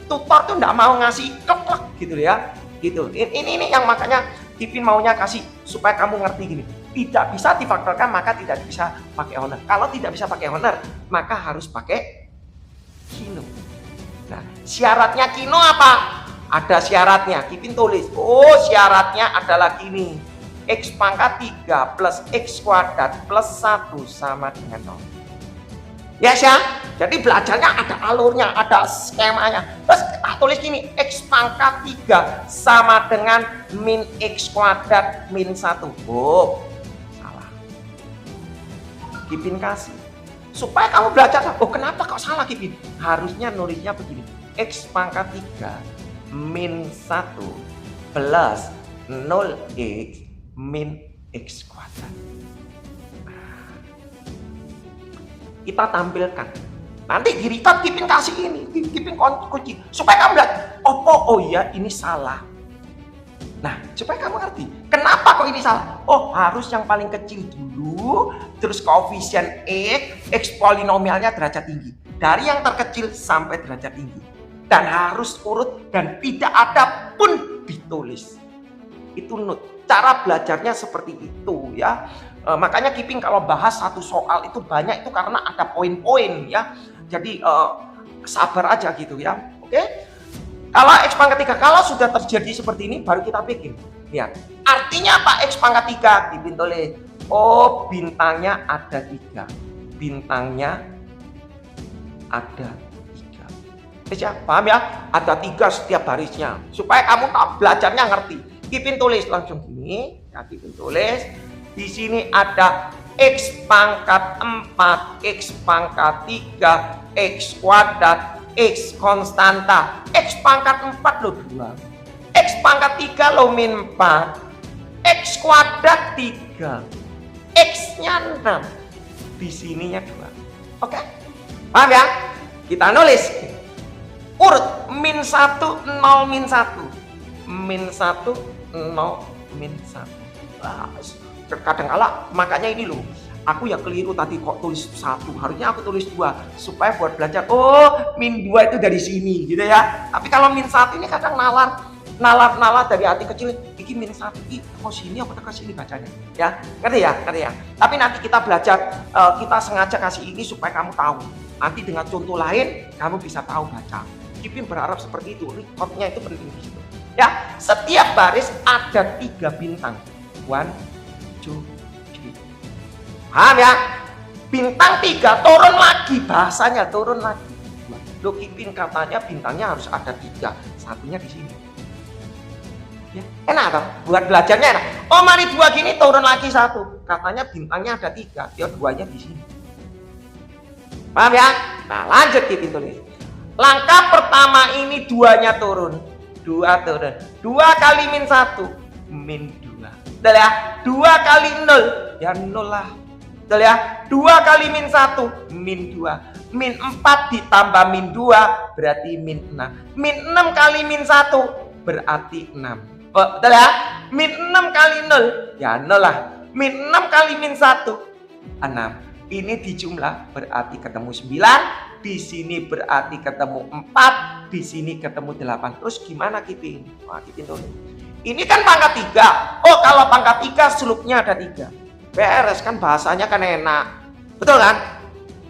tutor tuh enggak mau ngasih klek gitu ya. Gitu. Ini yang makanya Kipin maunya kasih supaya kamu ngerti gini. Tidak bisa difaktorkan maka tidak bisa pakai honor. Kalau tidak bisa pakai honor maka harus pakai kino. Nah, syaratnya kino apa? Ada syaratnya. Kipin tulis. Oh, syaratnya adalah gini. X pangkat 3 plus X kuadrat plus 1 sama dengan 0. Ya, jadi belajarnya ada alurnya, ada skemanya. Terus kita tulis gini, X pangkat 3 sama dengan min X kuadrat min 1. Oh, salah. Kipin kasih. Supaya kamu belajar, oh kenapa kok salah Kipin? Harusnya nulisnya begini, X pangkat 3 min 1 plus 0X min X kuadrat. Kita tampilkan. Nanti di record Kipin kasih ini, Kipin kunci supaya kamu lihat, oh iya ini salah. Nah, supaya kamu ngerti, kenapa kok ini salah? Oh, harus yang paling kecil dulu, terus koefisien X polinomialnya derajat tinggi. Dari yang terkecil sampai derajat tinggi. Dan harus urut dan tidak ada pun ditulis. Itu note. Cara belajarnya seperti itu ya. Makanya Kipin kalau bahas satu soal itu banyak itu karena ada poin-poin ya. Jadi sabar aja gitu ya. Oke? Kalau X pangkat 3 kalau sudah terjadi seperti ini baru kita bikin. Lihat. Artinya apa X pangkat 3? Kipin tulis. Oh, bintangnya ada 3. Bintangnya ada 3. Ya, paham ya? Ada 3 setiap barisnya. Supaya kamu belajarnya ngerti. Kipin tulis langsung gini. Ya, Kipin tulis. Di sini ada X pangkat 4, X pangkat 3, X kuadrat, X konstanta. X pangkat 4 loh 2. X pangkat 3 loh min 4. X kuadrat 3. X-nya 6. Di sininya 2. Oke? Paham ya? Kita nulis. Urut min 1, 0, min 1. Min 1, 0, min 1. Kadang-kala makanya ini loh, aku ya keliru tadi kok tulis 1, harusnya aku tulis 2 supaya buat belajar. Oh, min 2 itu dari sini gitu ya. Tapi kalau min 1 ini kadang nalar dari hati kecil, iki min 1 iki kok sini apa ke sini bacanya ya. Ngerti ya? Tapi nanti kita belajar, kita sengaja kasih ini supaya kamu tahu. Nanti dengan contoh lain kamu bisa tahu baca. Kipin berharap seperti itu. Recordnya itu penting di situ. Ya, setiap baris ada 3 bintang. 1, 2, 3. Paham ya? Bintang 3 turun lagi, bahasanya turun lagi. Loh, Kipin katanya bintangnya harus ada 3, satunya di sini. Ya, enak toh? Buat belajarnya enak. Oh, mari 2 gini turun lagi 1. Katanya bintangnya ada 3, ya 2-nya di sini. Paham ya? Nah, lanjut Kipin tulis. Langkah pertama ini 2-nya turun. 2 turun. 2 kali min 1, min 2. Betul ya? 2 kali 0, ya 0 lah. Betul ya? 2 kali min 1, min 2. Min 4 ditambah min 2, berarti min 6. Min 6 kali min 1, berarti 6. Betul ya? Min 6 kali 0, ya 0 lah. Min 6 kali min 1, 6. Ini dijumlah, berarti ketemu 9. Di sini berarti ketemu 4. Di sini ketemu 8. Terus gimana Kipin? Wah, Kipin tulis. Ini kan pangkat 3. Oh, kalau pangkat 3 sulupnya ada 3. Beres kan, bahasanya kan enak. Betul kan?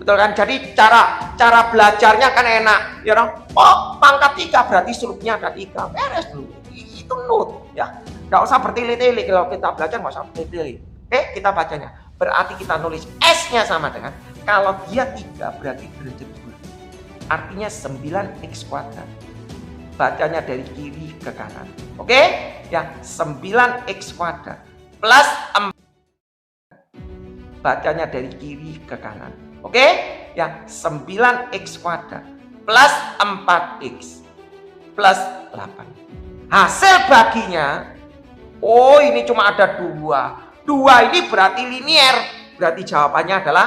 Betul kan? Jadi cara belajarnya kan enak. Ya dong? Oh, pangkat 3 berarti sulupnya ada 3. Beres dulu. Itu note ya. Nggak usah bertele-tele, kalau kita belajar nggak usah bertele-tele. Oke, kita bacanya. Berarti kita nulis S-nya sama dengan, kalau dia 3 berarti derajat 2. Artinya 9x kuadrat. Bacanya dari kiri ke kanan. Oke? Ya, 9x kuadrat plus 4. Bacanya dari kiri ke kanan. Oke? Ya, 9x kuadrat plus 4x plus 8. Hasil baginya, oh ini cuma ada 2. 2 ini berarti linier. Berarti jawabannya adalah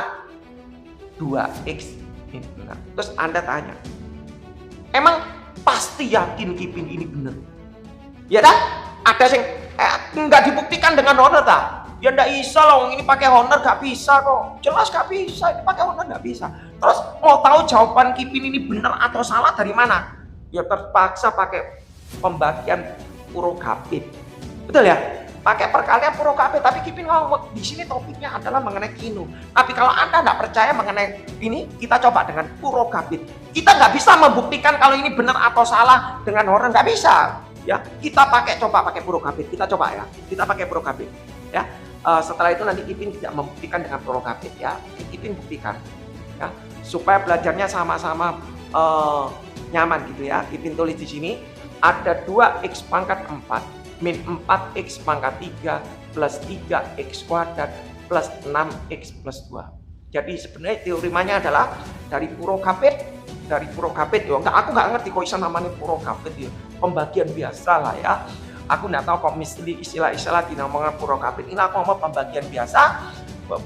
2x min 6. Terus Anda tanya, emang pasti yakin Kipin ini benar? Ya dah, ada yang nggak dibuktikan dengan honor tak? Ya nggak bisa loh, ini pakai honor nggak bisa kok. Jelas nggak bisa, ini pakai honor nggak bisa. Terus mau tahu jawaban Kipin ini benar atau salah dari mana? Ya terpaksa pakai pembagian Purogapit. Betul ya? Pakai perkalian Purogapit. Tapi Kipin ngomong di sini topiknya adalah mengenai Kinu. Tapi kalau Anda nggak percaya mengenai ini, kita coba dengan Purogapit. Kita nggak bisa membuktikan kalau ini benar atau salah dengan honor, nggak bisa. Ya, kita coba pakai Purogapit. Kita coba ya. Kita pakai Purogapit. Ya. Setelah itu nanti Kipin tidak membuktikan dengan Purogapit ya. Kipin buktikan ya, supaya belajarnya sama-sama nyaman gitu ya. Kipin tulis di sini ada 2x pangkat 4 min 4x pangkat 3 plus 3x kuadrat plus 6x plus 2. Jadi sebenarnya teorimanya adalah dari Purogapit. Yo, aku nggak ngerti kok bisa namanya Purogapit ya. Pembagian biasa lah ya. Aku nggak tahu kok misteri istilah-istilah dinamakan Purogapit. Ini aku ngomong pembagian biasa.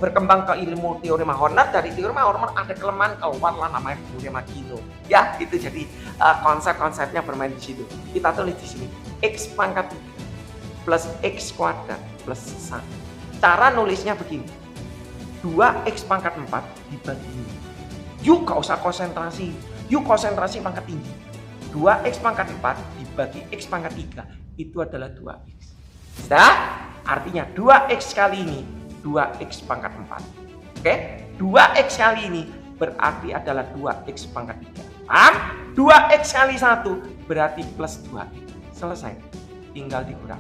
Berkembang ke ilmu teorema Horner. Dari teorema Horner ada kelemahan keluar lah namanya teorema Kinu. Ya, itu jadi konsep-konsepnya bermain di situ. Kita tulis di sini x pangkat 3 plus x kuadrat plus 1. Cara nulisnya begini. 2x pangkat 4 dibagi ini. Yuk gak usah konsentrasi. Yuk konsentrasi pangkat tinggi. 2x pangkat 4 dibagi x pangkat 3 itu adalah 2x. Sudah? Artinya 2x kali ini 2x pangkat 4. Oke? 2x kali ini berarti adalah 2x pangkat 3. Paham? 2x kali 1 berarti plus 2x. Selesai. Tinggal dikurang.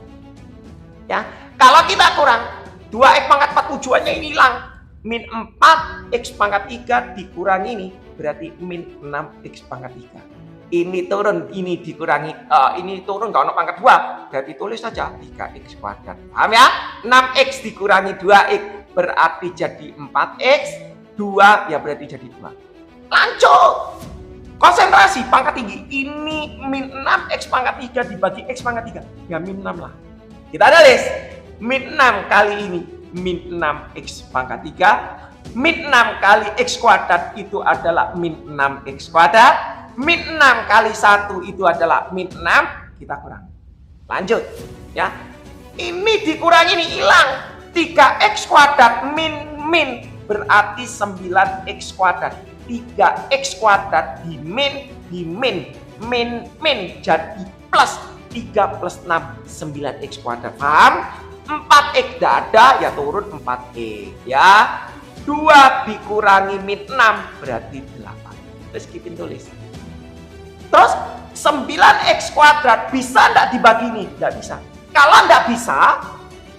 Ya, kalau kita kurang 2x pangkat 4 tujuannya ini hilang. Min 4x pangkat 3 dikurangi ini berarti min 6x pangkat 3. Ini turun, ini dikurangi, ini turun gak ada pangkat 2. Berarti tulis saja 3x kuadrat. Paham ya? 6x dikurangi 2x berarti jadi 4x. 2 ya berarti jadi 2. Lanjut. Konsentrasi pangkat tinggi. Ini min 6x pangkat 3 dibagi x pangkat 3. Ya min 6 lah. Kita tulis. Min 6 kali ini. Min 6x pangkat 3. Min 6 kali x kuadrat itu adalah min 6x kuadrat. Min 6 kali 1 itu adalah min 6. Kita kurang. Lanjut. Ya. Ini dikurangi ini hilang. 3x kuadrat min berarti 9x kuadrat. 3x kuadrat di min jadi plus 3 plus 6 9x kuadrat. Paham? 4x tidak ada ya turun 4x ya. 2 dikurangi min 6 berarti 8. Terus Kipin tulis. Terus 9x kuadrat bisa enggak dibagi ini? Enggak bisa. Kalau enggak bisa,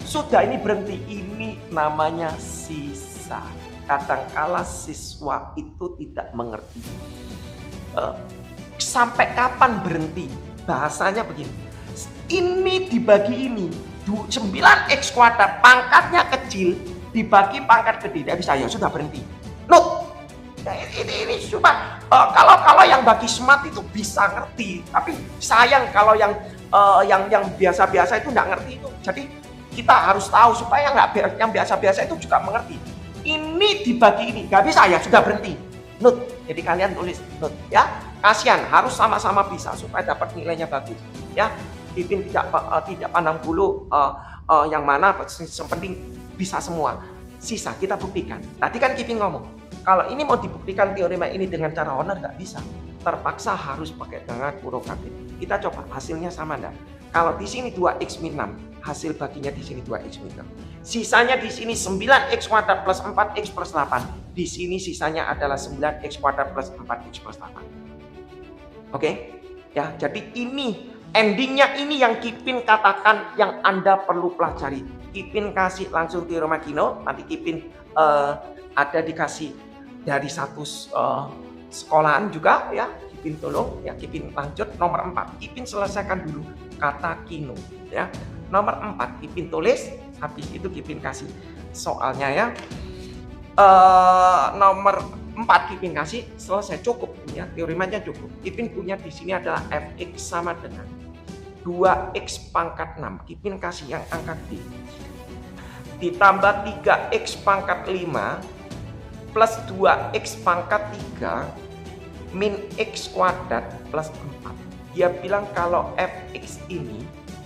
sudah ini berhenti. Ini namanya sisa. Kadangkala siswa itu tidak mengerti. Sampai kapan berhenti? Bahasanya begini. Ini dibagi ini. 9x kuadrat pangkatnya kecil dibagi pangkat gede. Tidak bisa, ya sudah berhenti. Note. Ini cuma kalau yang bagi smart itu bisa ngerti, tapi sayang kalau yang biasa-biasa itu nggak ngerti itu. Jadi kita harus tahu supaya yang biasa-biasa itu juga mengerti. Ini dibagi ini nggak bisa ya sudah berhenti. Note. Jadi kalian tulis note ya. Kasihan harus sama-sama bisa supaya dapat nilainya bagus ya. Kipin tidak pandang bulu yang mana, yang penting bisa semua. Sisa kita buktikan. Tadi kan Kipin ngomong. Kalau ini mau dibuktikan teorema ini dengan cara honor nggak bisa. Terpaksa harus pakai dengan Purogapit. Kita coba hasilnya sama enggak? Kalau di sini 2x min 6, hasil baginya di sini 2x min 6. Sisanya di sini 9x kuadrat plus 4x plus 8. Di sini sisanya adalah 9x kuadrat plus 4x plus 8. Oke? Ya, jadi ini Endingnya ini yang Kipin katakan yang Anda perlu pelajari. Kipin kasih langsung teorema Kino, nanti Kipin ada dikasih dari satu sekolahan juga ya. Kipin tolong ya, Kipin lanjut nomor 4. Kipin selesaikan dulu kata Kino ya. Nomor 4 Kipin tulis, habis itu Kipin kasih soalnya ya. Nomor 4 Kipin kasih, selesai, cukup ya, teoremanya cukup. Kipin punya di sini adalah fx sama dengan 2x pangkat 6. Kipin kasih yang angka D. Ditambah 3x pangkat 5 plus 2x pangkat 3 min x kuadrat plus 4. Dia bilang kalau fx ini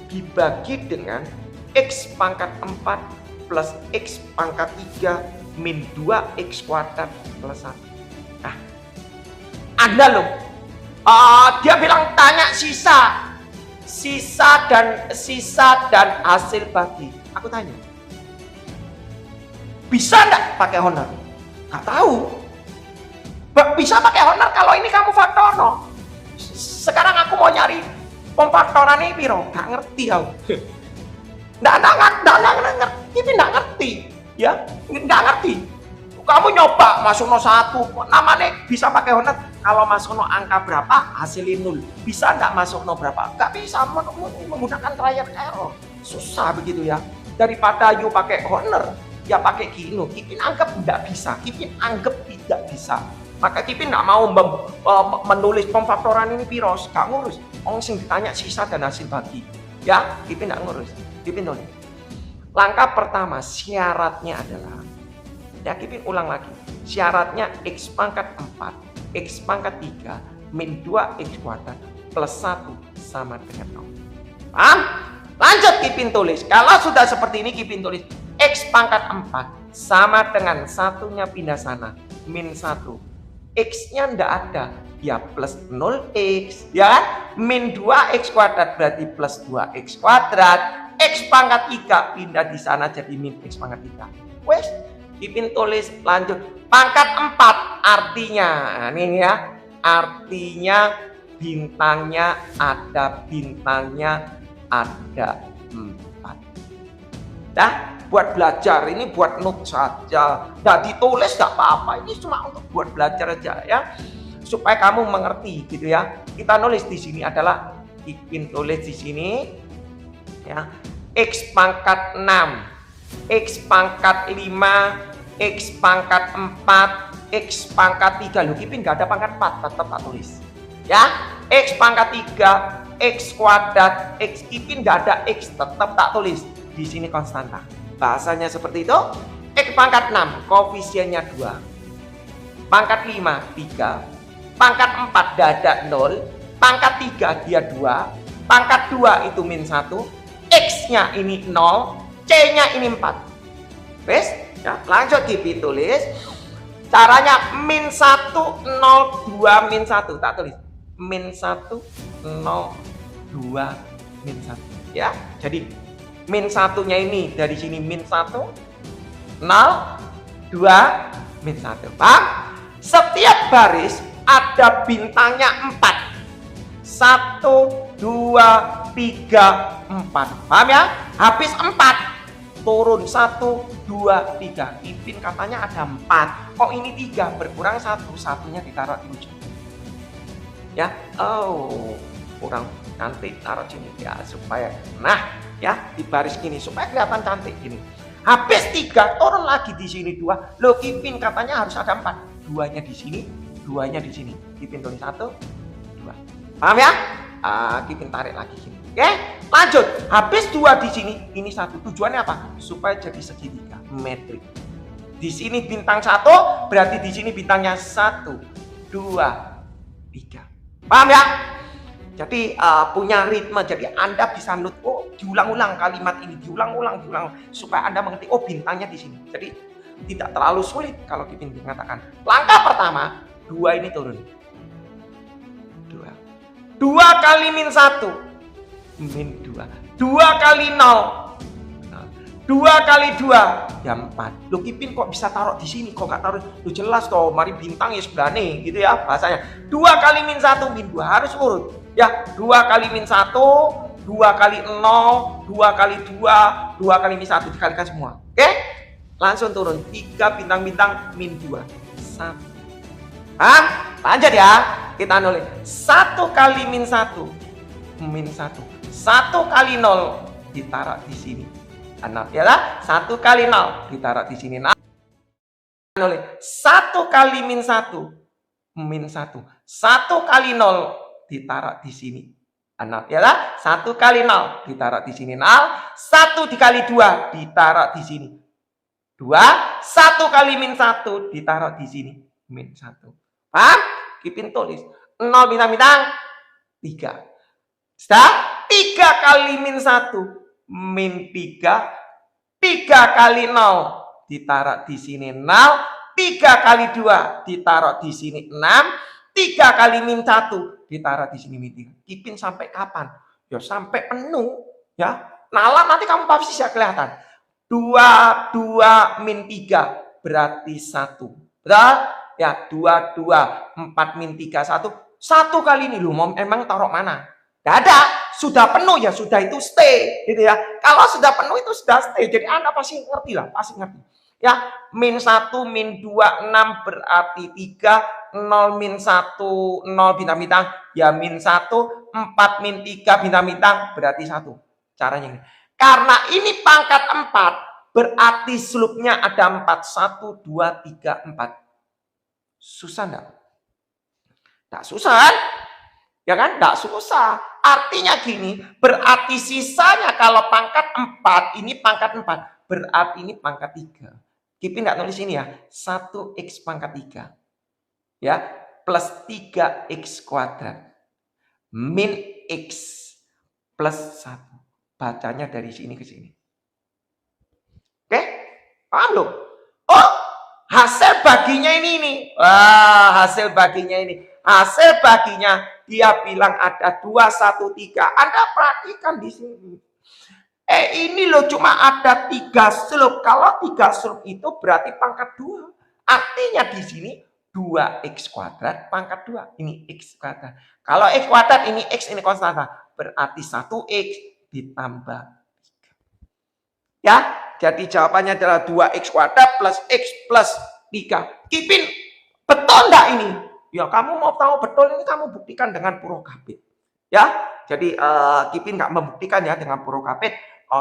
dibagi dengan x pangkat 4 plus x pangkat 3 min 2x kuadrat plus 1. Nah, Anda loh, dia bilang tanya sisa dan hasil bagi. Aku tanya, bisa enggak pakai honor? Nggak tahu. Bisa pakai honor kalau ini kamu faktorno. Sekarang aku mau nyari pemfaktoran ini piro? Nggak ngerti aku. Nggak ngerti. Ya, nggak ngerti. Kamu nyoba masuk no 1, namanya bisa pakai honor. Kalau masuk no angka berapa, hasilin 0. Bisa nggak masuk no berapa? Nggak bisa menggunakan trial error. Susah begitu ya. Daripada you pakai honor, ya pakai Kino. Kipin anggap nggak bisa. Kipin anggap tidak bisa. Maka Kipin nggak mau menulis pemfaktoran ini piros. Nggak ngurus. Orang sing ditanya sisa dan hasil bagi. Ya, Kipin nggak ngurus. Kipin tulis. Langkah pertama, syaratnya adalah, ya Kipin ulang lagi. Syaratnya x pangkat 4, x pangkat 3, min 2x kuadrat plus 1 sama dengan 0. Paham? Lanjut Kipin tulis. Kalau sudah seperti ini Kipin tulis x pangkat 4 sama dengan satunya pindah sana, min 1. X-nya ndak ada, ya plus 0x, ya kan? Min 2x kuadrat berarti plus 2x kuadrat. X pangkat 3 pindah di sana jadi min x pangkat 3. Wes, Kipin tulis lanjut. Pangkat 4 artinya, nah ini ya, artinya bintangnya ada 4. Dah, buat belajar, ini buat note saja. Nggak ditulis nggak apa-apa, ini cuma untuk buat belajar aja ya. Supaya kamu mengerti gitu ya. Kita nulis di sini adalah, Kipin tulis di sini ya, x pangkat 6, x pangkat 5, x pangkat 4, x pangkat 3. Loh, Kipin nggak ada pangkat 4, tetap tak tulis ya. X pangkat 3, x kuadrat, x. Kipin nggak ada x, tetap tak tulis. Di sini konstanta. Bahasanya seperti itu. X pangkat 6, koefisiennya 2. Pangkat 5, 3. Pangkat 4 tidak ada 0. Pangkat 3 dia 2. Pangkat 2 itu min 1. X-nya ini 0. C-nya ini 4. Wes, ya, lanjut Kipin tulis. Caranya min 1, 0, 2, min 1. Tak tulis. Min 1, 0, 2, min 1. Ya, jadi min 1-nya ini dari sini min 1, 0, 2, min 1. Paham? Setiap baris ada bintangnya 4. 1, 2, 3, 4. Paham ya? Habis 4. Turun 1, 2, 3. Kipin katanya ada 4. Kok ini 3? Berkurang 1. Satunya ditaruh di ujung. Ya, oh, kurang cantik, taruh sini ya supaya, nah ya di baris gini supaya kelihatan cantik gini. Habis 3 turun lagi di sini 2. Loh, Kipin katanya harus ada 4. 2-nya di sini, 2-nya di sini. Kipin tulis 1, 2. Paham ya? Kipin tarik lagi sini. Oke, lanjut. Habis 2 di sini, ini 1. Tujuannya apa? Supaya jadi segitiga, metrik. Di sini bintang 1, berarti di sini bintangnya 1, 2, 3. Paham ya? Jadi punya ritme, jadi Anda bisa note, oh diulang-ulang kalimat ini, diulang-ulang supaya Anda mengerti, oh bintangnya di sini. Jadi tidak terlalu sulit kalau Kipin mengatakan. Langkah pertama, 2 ini turun. 2 kali min 1, min 2. 2 kali 0, 2 2 kali 2 ya 4. Loh Kipin kok bisa taruh di sini, kok nggak taruh? Loh jelas toh, mari bintang ya sebelah nih, gitu ya bahasanya. 2 kali min 1 min 2 harus urut. Ya, 2 kali min 1, 2 kali 0, 2 kali 2, 2 kali min 1 dikalikan semua. Oke? Langsung turun 3 bintang-bintang min 2. 1. Lanjut ya. Kita nulis 1 kali min 1 min 1. 1 kali 0 ditaruh di sini. 6 ya lah, 1 kali 0 ditaruh di sini. Nah, 1 kali min 1 min 1. 1 kali 0 ditaruh di sini. 6 ya lah, 1 kali 0 ditaruh di sini. 0, 1 dikali 2 ditaruh di sini. 2, 1 kali min 1 ditaruh di sini. Min 1. Paham? Kipin tulis 0 bintang-bintang 3. Sudah? 3 kali min 1 min 3, 3 kali 0 ditaruh di sini 0, 3 kali 2 ditaruh di sini 6, 3 kali min 1 ditaruh di sini min 3. Kipin sampai kapan? Ya sampai penuh ya. Nalar nanti kamu pasti bisa kelihatan. 2 min 3 berarti 1. Betul? Ya, 2 4 min 3 1. 1 kali ini lu mau emang taruh mana? Gak ada. Sudah penuh ya sudah itu stay gitu ya. Kalau sudah penuh itu sudah stay. Jadi Anda pasti ngerti lah, pasti ngerti. Ya, min 1 min 2 6 berarti 3, 0 min 1 0 bintang-bintang ya min 1, 4 min 3 bintang-bintang berarti 1. Caranya ini. Karena ini pangkat 4 berarti slope-nya ada 4. 1 2 3 4. Susah enggak? Enggak susah kan? Ya kan? Enggak susah. Artinya gini, berarti sisanya kalau pangkat 4, ini pangkat 4, berarti ini pangkat 3. Kipin nggak nulis ini ya, 1x pangkat 3. Ya, plus 3x kuadrat. Min x plus 1. Bacanya dari sini ke sini. Oke? Paham loh? Oh, hasil baginya ini. Wah, hasil baginya ini. Hasil baginya dia bilang ada 2 1 3. Anda perhatikan di sini. Ini loh cuma ada 3 slope. Kalau 3 slope itu berarti pangkat 2. Artinya di sini 2x kuadrat pangkat 2. Ini x kuadrat. Kalau x kuadrat ini x ini konstanta. Berarti 1x ditambah 3. Ya, jadi jawabannya adalah 2x kuadrat plus x plus 3. Kipin, betul enggak ini? Ya kamu mau tahu betul ini kamu buktikan dengan purokabit. Ya, jadi Kipin nggak membuktikan ya dengan purokabit.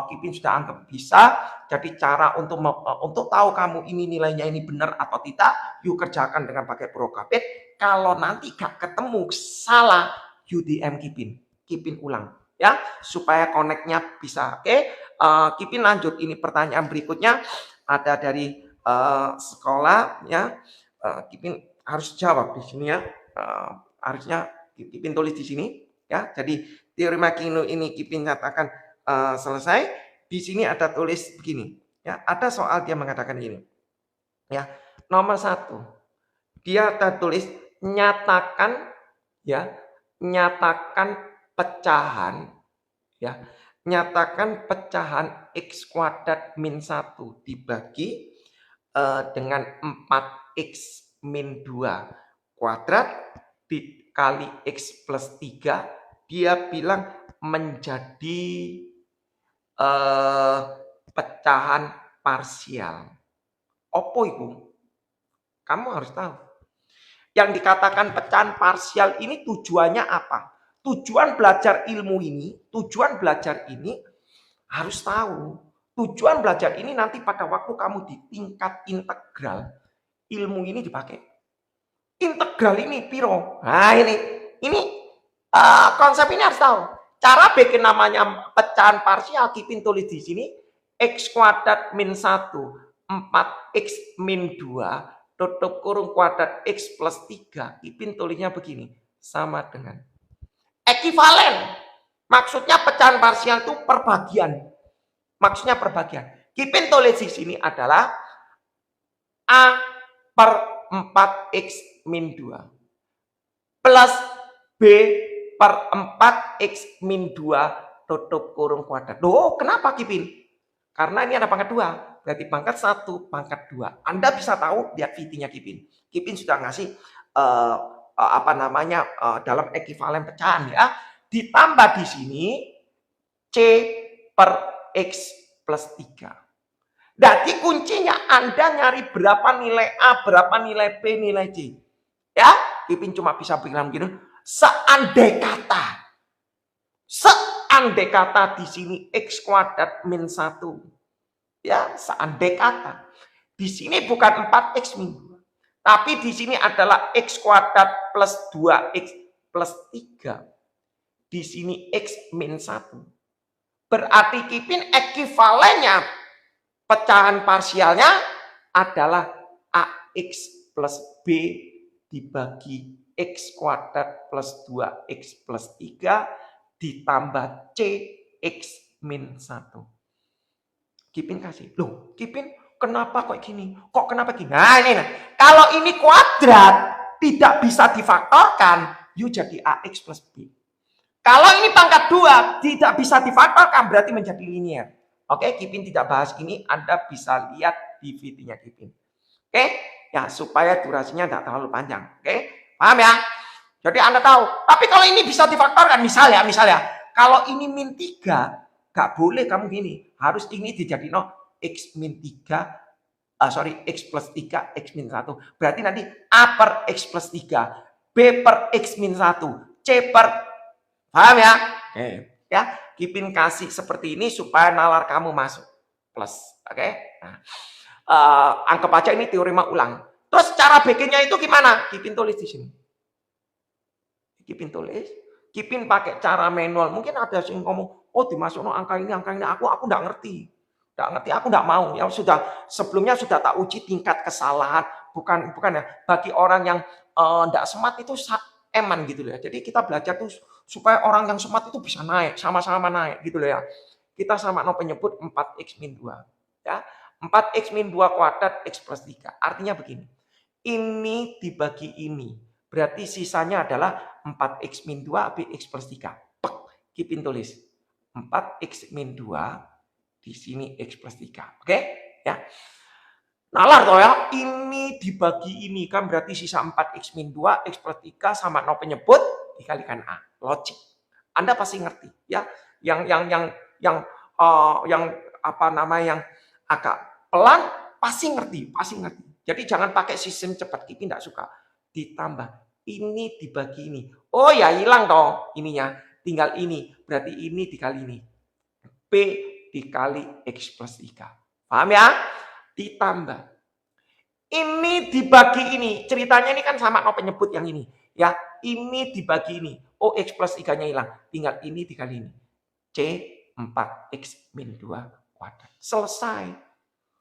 Kipin sudah anggap bisa. Jadi cara untuk tahu kamu ini nilainya ini benar atau tidak, yuk kerjakan dengan pakai purokabit. Kalau nanti gak ketemu salah, UDM Kipin ulang ya supaya connect-nya bisa. Oke, Kipin lanjut. Ini pertanyaan berikutnya ada dari sekolah ya. Kipin harus jawab di sini ya. Harusnya Kipin tulis di sini ya. Jadi teori Makino ini Kipin katakan selesai. Di sini ada tulis begini ya. Ada soal dia mengatakan gini ya. Nomor 1 dia ada tulis nyatakan ya, nyatakan pecahan ya. Nyatakan pecahan x kuadrat min 1 dibagi dengan 4x min 2 kuadrat dikali x plus 3, dia bilang menjadi pecahan parsial. Opo itu? Kamu harus tahu. Yang dikatakan pecahan parsial ini tujuannya apa? Tujuan belajar ilmu ini, tujuan belajar ini harus tahu. Tujuan belajar ini nanti pada waktu kamu di tingkat integral, ilmu ini dipakai. Integral ini piro? Nah ini konsep ini harus tahu. Cara bikin namanya pecahan parsial, Kipin tulis di sini x kuadrat min 1 4x min 2 tutup kurung kuadrat x plus 3. Kipin tulisnya begini, sama dengan ekivalen. Maksudnya pecahan parsial itu perbagian. Maksudnya perbagian. Kipin tulis di sini adalah A per 4x min 2 plus B per 4x min 2 tutup kurung kuadrat. Loh, kenapa Kipin? Karena ini ada pangkat 2. Berarti pangkat 1, pangkat 2. Anda bisa tahu, lihat VT-nya Kipin. Kipin sudah ngasih dalam ekivalen pecahan ya. Ditambah di sini C per X plus 3. Jadi kuncinya Anda nyari berapa nilai A, berapa nilai B, nilai C. Ya, Kipin cuma bisa bilang begini, seandai kata di sini X kuadrat min 1. Ya, seandai kata. Di sini bukan 4X min 2. Tapi di sini adalah X kuadrat plus 2X plus 3. Di sini X min 1. Berarti Kipin ekivalennya pecahan parsialnya adalah AX plus B dibagi X kuadrat plus 2X plus 3 ditambah CX min 1. Kipin kasih. Loh, Kipin kenapa kok gini? Kok kenapa gini? Nah, ini. Kalau ini kuadrat tidak bisa difaktorkan, yuk jadi AX plus B. Kalau ini pangkat 2 tidak bisa difaktorkan, berarti menjadi linear. Oke, Kipin tidak bahas ini, Anda bisa lihat di VT-nya Kipin. Oke, ya supaya durasinya tidak terlalu panjang. Oke, paham ya? Jadi Anda tahu. Tapi kalau ini bisa difaktorkan, misalnya, kalau ini min 3, gak boleh kamu gini. Harus ini dijadiin X min 3, X plus 3, X min 1. Berarti nanti A per X plus 3, B per X min 1, C per, paham ya? Oke, ya. Kipin kasih seperti ini supaya nalar kamu masuk. Plus, oke? Nah, anggap aja ini teorema ulang. Terus cara bikinnya itu gimana? Kipin tulis di sini. Kipin tulis. Kipin pakai cara manual. Mungkin ada yang ngomong, oh dimasuk angka ini. Aku enggak ngerti. Aku enggak mau. Ya sudah, sebelumnya sudah tak uji tingkat kesalahan. Bukan ya. Bagi orang yang enggak smart itu eman gitu loh ya. Jadi kita belajar tuh supaya orang yang smart itu bisa naik, sama-sama naik gitu loh ya. Kita sama penyebut 4X min 2. Ya. 4X min 2 kuadrat X plus 3. Artinya begini. Ini dibagi ini. Berarti sisanya adalah 4X min 2 BX plus 3. Pek. Kipin tulis. 4X min 2 di sini X plus 3. Oke? Ya. Nalar toh ya. Ini dibagi ini kan berarti sisa 4X min 2 X plus 3 sama penyebut dikalikan A. Logik. Anda pasti ngerti ya. Yang agak pelan pasti ngerti. Jadi jangan pakai sistem cepat. Kipin tidak suka. Ditambah ini dibagi ini. Oh ya hilang toh ininya. Tinggal ini. Berarti ini dikali ini. P dikali X plus 3. Paham ya? Ditambah. Ini dibagi ini. Ceritanya ini kan sama penyebut yang ini. Ya, ini dibagi ini. Oh, X plus 3-nya hilang. Tinggal ini dikali ini. C 4X min 2 kuadrat. Selesai.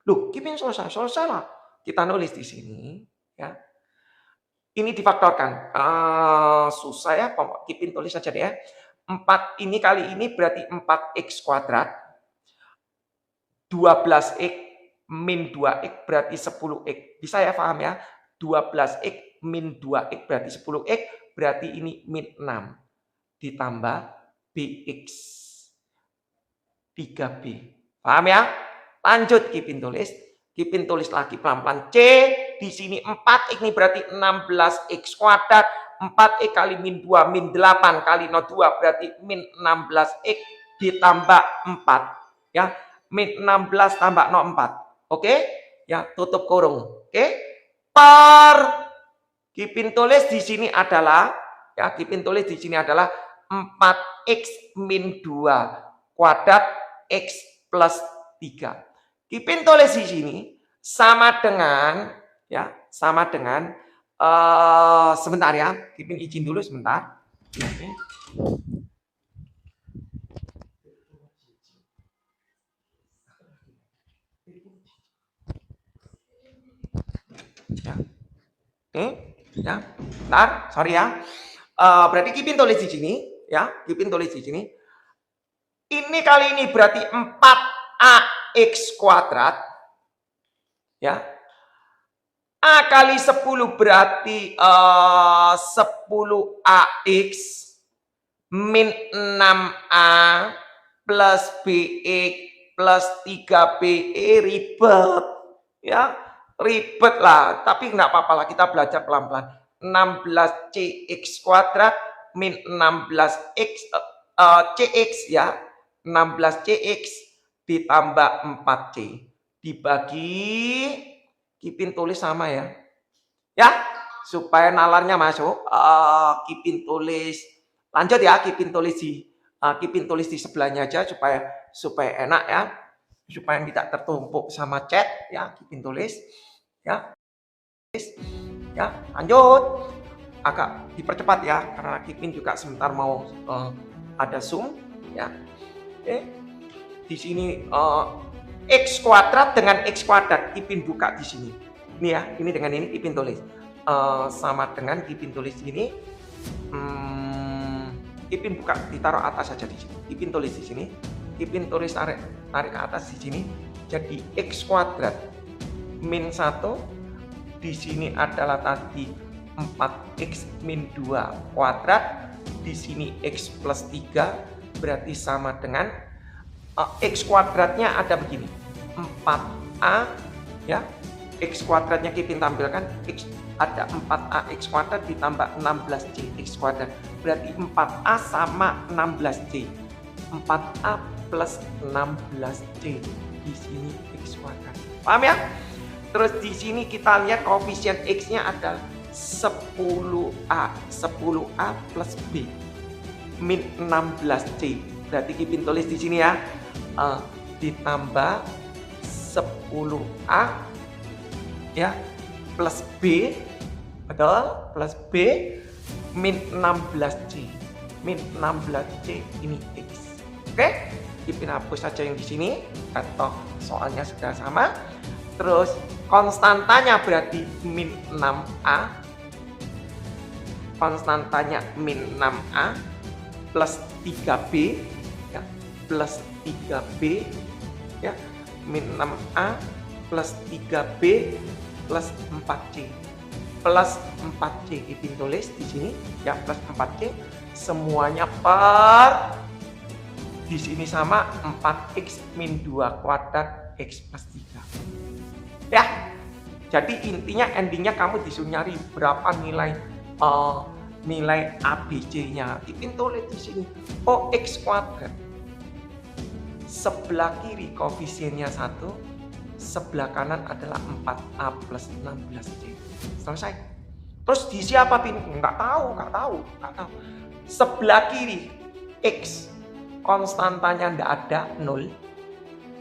Loh, Kipin selesai. Selesai lah. Kita nulis di sini. Ya. Ini difaktorkan. Susah ya. Kipin tulis saja deh ya. 4 ini kali ini berarti 4X kuadrat. 12X min 2X berarti 10X. Bisa ya paham ya? 12X min 2X berarti 10X. Berarti ini min 6. Ditambah BX 3B. Paham ya? Lanjut Kipin tulis. Kipin tulis lagi pelan-pelan. C di sini 4X ini berarti 16X kuadrat. 4X kali min 2 min 8 kali 02 berarti min 16X ditambah 4. Ya, min 16 tambah 04. Oke? Ya, tutup kurung. Oke? Per Kipin tulis di sini adalah 4X min 2 kuadrat X plus 3. Kipin tulis di sini sama dengan sebentar ya. Kipin izin dulu sebentar. Ya, bentar, sorry ya. Berarti Kipin tulis di sini, ya. Kipin tulis di sini. Ini kali ini berarti 4AX kuadrat. Ya. A kali 10 berarti 10AX min 6A plus BX plus 3BE ribet. Ya, ribet lah. Tapi nggak apa-apa lah, kita belajar pelan-pelan. 16CX kuadrat min 16CX ya. 16CX ditambah 4C. Dibagi, Kipin tulis sama ya. Ya, supaya nalarnya masuk. Kipin tulis, lanjut ya, Kipin tulis di sebelahnya aja supaya enak ya, supaya tidak tertumpuk sama chat ya. Kipin tulis ya, lanjut, agak dipercepat ya karena Kipin juga sebentar mau ada Zoom ya. Oke, di sini X kuadrat dengan X kuadrat, Kipin buka di sini. Ini ya, ini dengan ini Kipin tulis sama dengan Kipin tulis ini. Kipin buka, ditaruh atas saja di sini. Kipin tulis di sini. Kipin tulis tarik ke atas di sini. Jadi X kuadrat min 1 di sini adalah tadi 4X min 2 kuadrat. Di sini X plus 3 berarti sama dengan X kuadratnya ada begini, 4A ya. X kuadratnya Kipin tampilkan, X ada 4A X kuadrat ditambah 16C X kuadrat. Berarti 4A sama 16C. 4A plus 16C. Di sini X kuadrat. Paham ya? Terus di sini kita lihat koefisien X-nya adalah 10A. 10A plus B min 16C. Berarti Kipin tulis di sini ya. Ditambah 10A ya plus B, betul, plus B min 16C. Min 16C ini X. Oke, Kipin hapus saja yang di sini atau soalnya sudah sama. Terus konstantanya berarti min 6A. Konstantanya min 6A plus 3B ya, plus 3B ya, min 6A plus 3B plus 4C. Plus 4C Kipin tulis di sini ya, plus 4C semuanya per di sini sama 4X min 2 kuadrat X plus 3. Ya. Jadi intinya endingnya kamu disuruh nyari berapa nilai nilai ABC-nya. Kipin tulis di sini OX kuadrat. Sebelah kiri koefisiennya 1, sebelah kanan adalah 4A plus 16C. Selesai. Terus di siapa Pin? Nggak tahu. Sebelah kiri X konstantanya nggak ada, 0.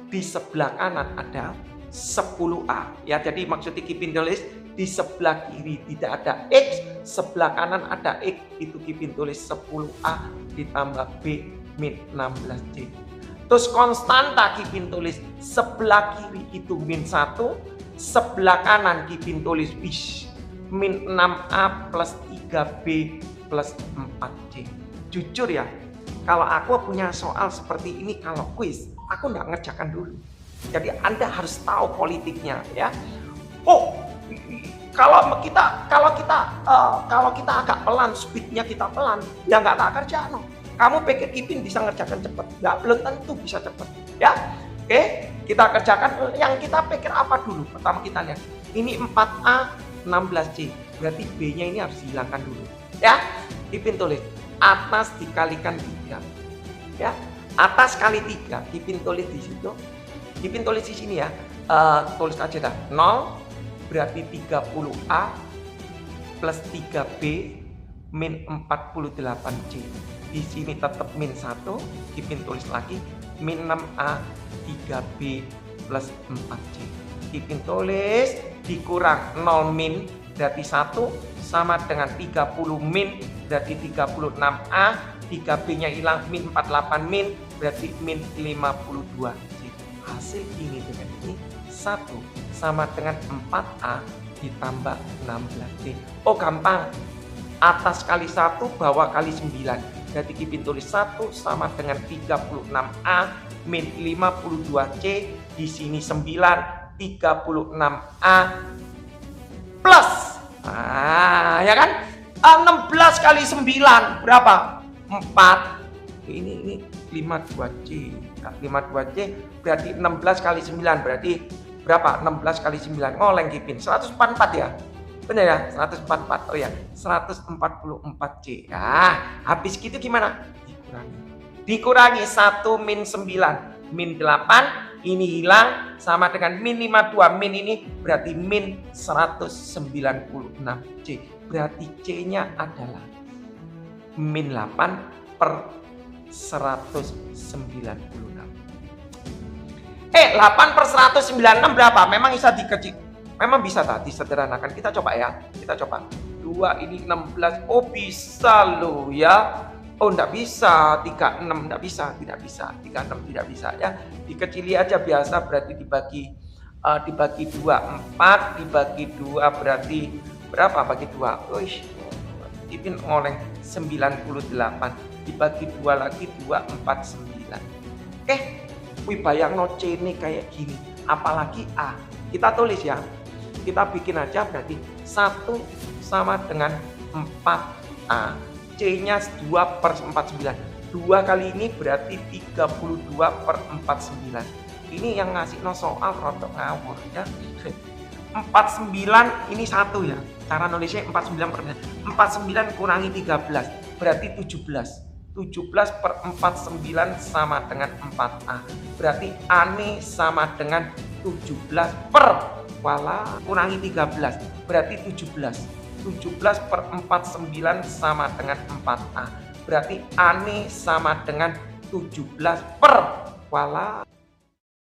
Di sebelah kanan ada 10A. Ya, jadi maksudnya Kipin tulis di sebelah kiri tidak ada X, sebelah kanan ada X, itu Kipin tulis 10A ditambah B min 16C. Terus konstanta Kipin tulis sebelah kiri itu min 1, sebelah kanan Kipin tulis min 6A plus 3B plus 4C. Jujur ya, kalau aku punya soal seperti ini, kalau kuis, aku nggak ngerjakan dulu. Jadi Anda harus tahu politiknya ya. Oh, kalau kita agak pelan, speednya kita pelan, ya nggak tak kerja no. Kamu pikir Kipin bisa ngerjakan cepat? Nggak, belum tentu bisa cepat. Ya, oke, kita kerjakan. Yang kita pikir apa dulu? Pertama kita lihat, ini 4A 16C, berarti B-nya ini harus dihilangkan dulu. Ya, Kipin tulis atas dikalikan 3. Ya, atas kali 3, Kipin tulis di situ. Kipin tulis di sini ya, tulis aja dah. 0 berarti 30A plus 3B min 48C. Di sini tetap min 1, Kipin tulis lagi min 6A 3B plus 4C. Kipin tulis dikurang 0 min berarti 1 sama dengan 30 min berarti 36A, 3B-nya hilang min 48 min berarti min 52C. Hasil ini dengan ini 1 sama dengan 4A ditambah 16C. Oh gampang, atas kali 1 bawah kali 9. Berarti Kipin tulis 1 sama dengan 36A min 52C. Di sini 9, 36A plus. Ya kan? 16 kali 9 berapa? 4. Ini 52C. 52C berarti 16 kali 9 berarti berapa? 16 kali 9. Ngoleng Kipin. 144 ya? Benar ya? 144. Oh ya, 144C. Nah, habis gitu gimana? Dikurangi 1 min 9 min 8, ini hilang sama dengan min 52. Min ini berarti min 196C. Berarti C-nya adalah min 8 per 196. 8 per 196 berapa? Memang bisa dikecil. Memang bisa tadi disederhanakan. Kita coba ya. Kita coba. 2 ini 16. Oh bisa loh ya. Oh enggak bisa. 36 enggak bisa. Tidak bisa. 36 tidak bisa ya. Dikecili aja biasa berarti dibagi 2 4. Dibagi 2 berarti berapa bagi 2? Wih. Ipin oleh 98. Dibagi 2 lagi 249. Wih bayangno C ini kayak gini. Apalagi A. Kita tulis ya. Kita bikin aja berarti 1 sama dengan 4A. C-nya 2 per 49. 2 kali ini berarti 32 per 49. Ini yang ngasih no soal rotok ngawur ya. 49 ini 1 ya. Cara nulisnya 49 per 49 kurangi 13 berarti 17. 17 per 49 sama dengan 4A. Berarti A ini sama dengan 17 per kurangi 13 berarti 17. 17 per 49 sama dengan 4A. Berarti A ini sama dengan 17 per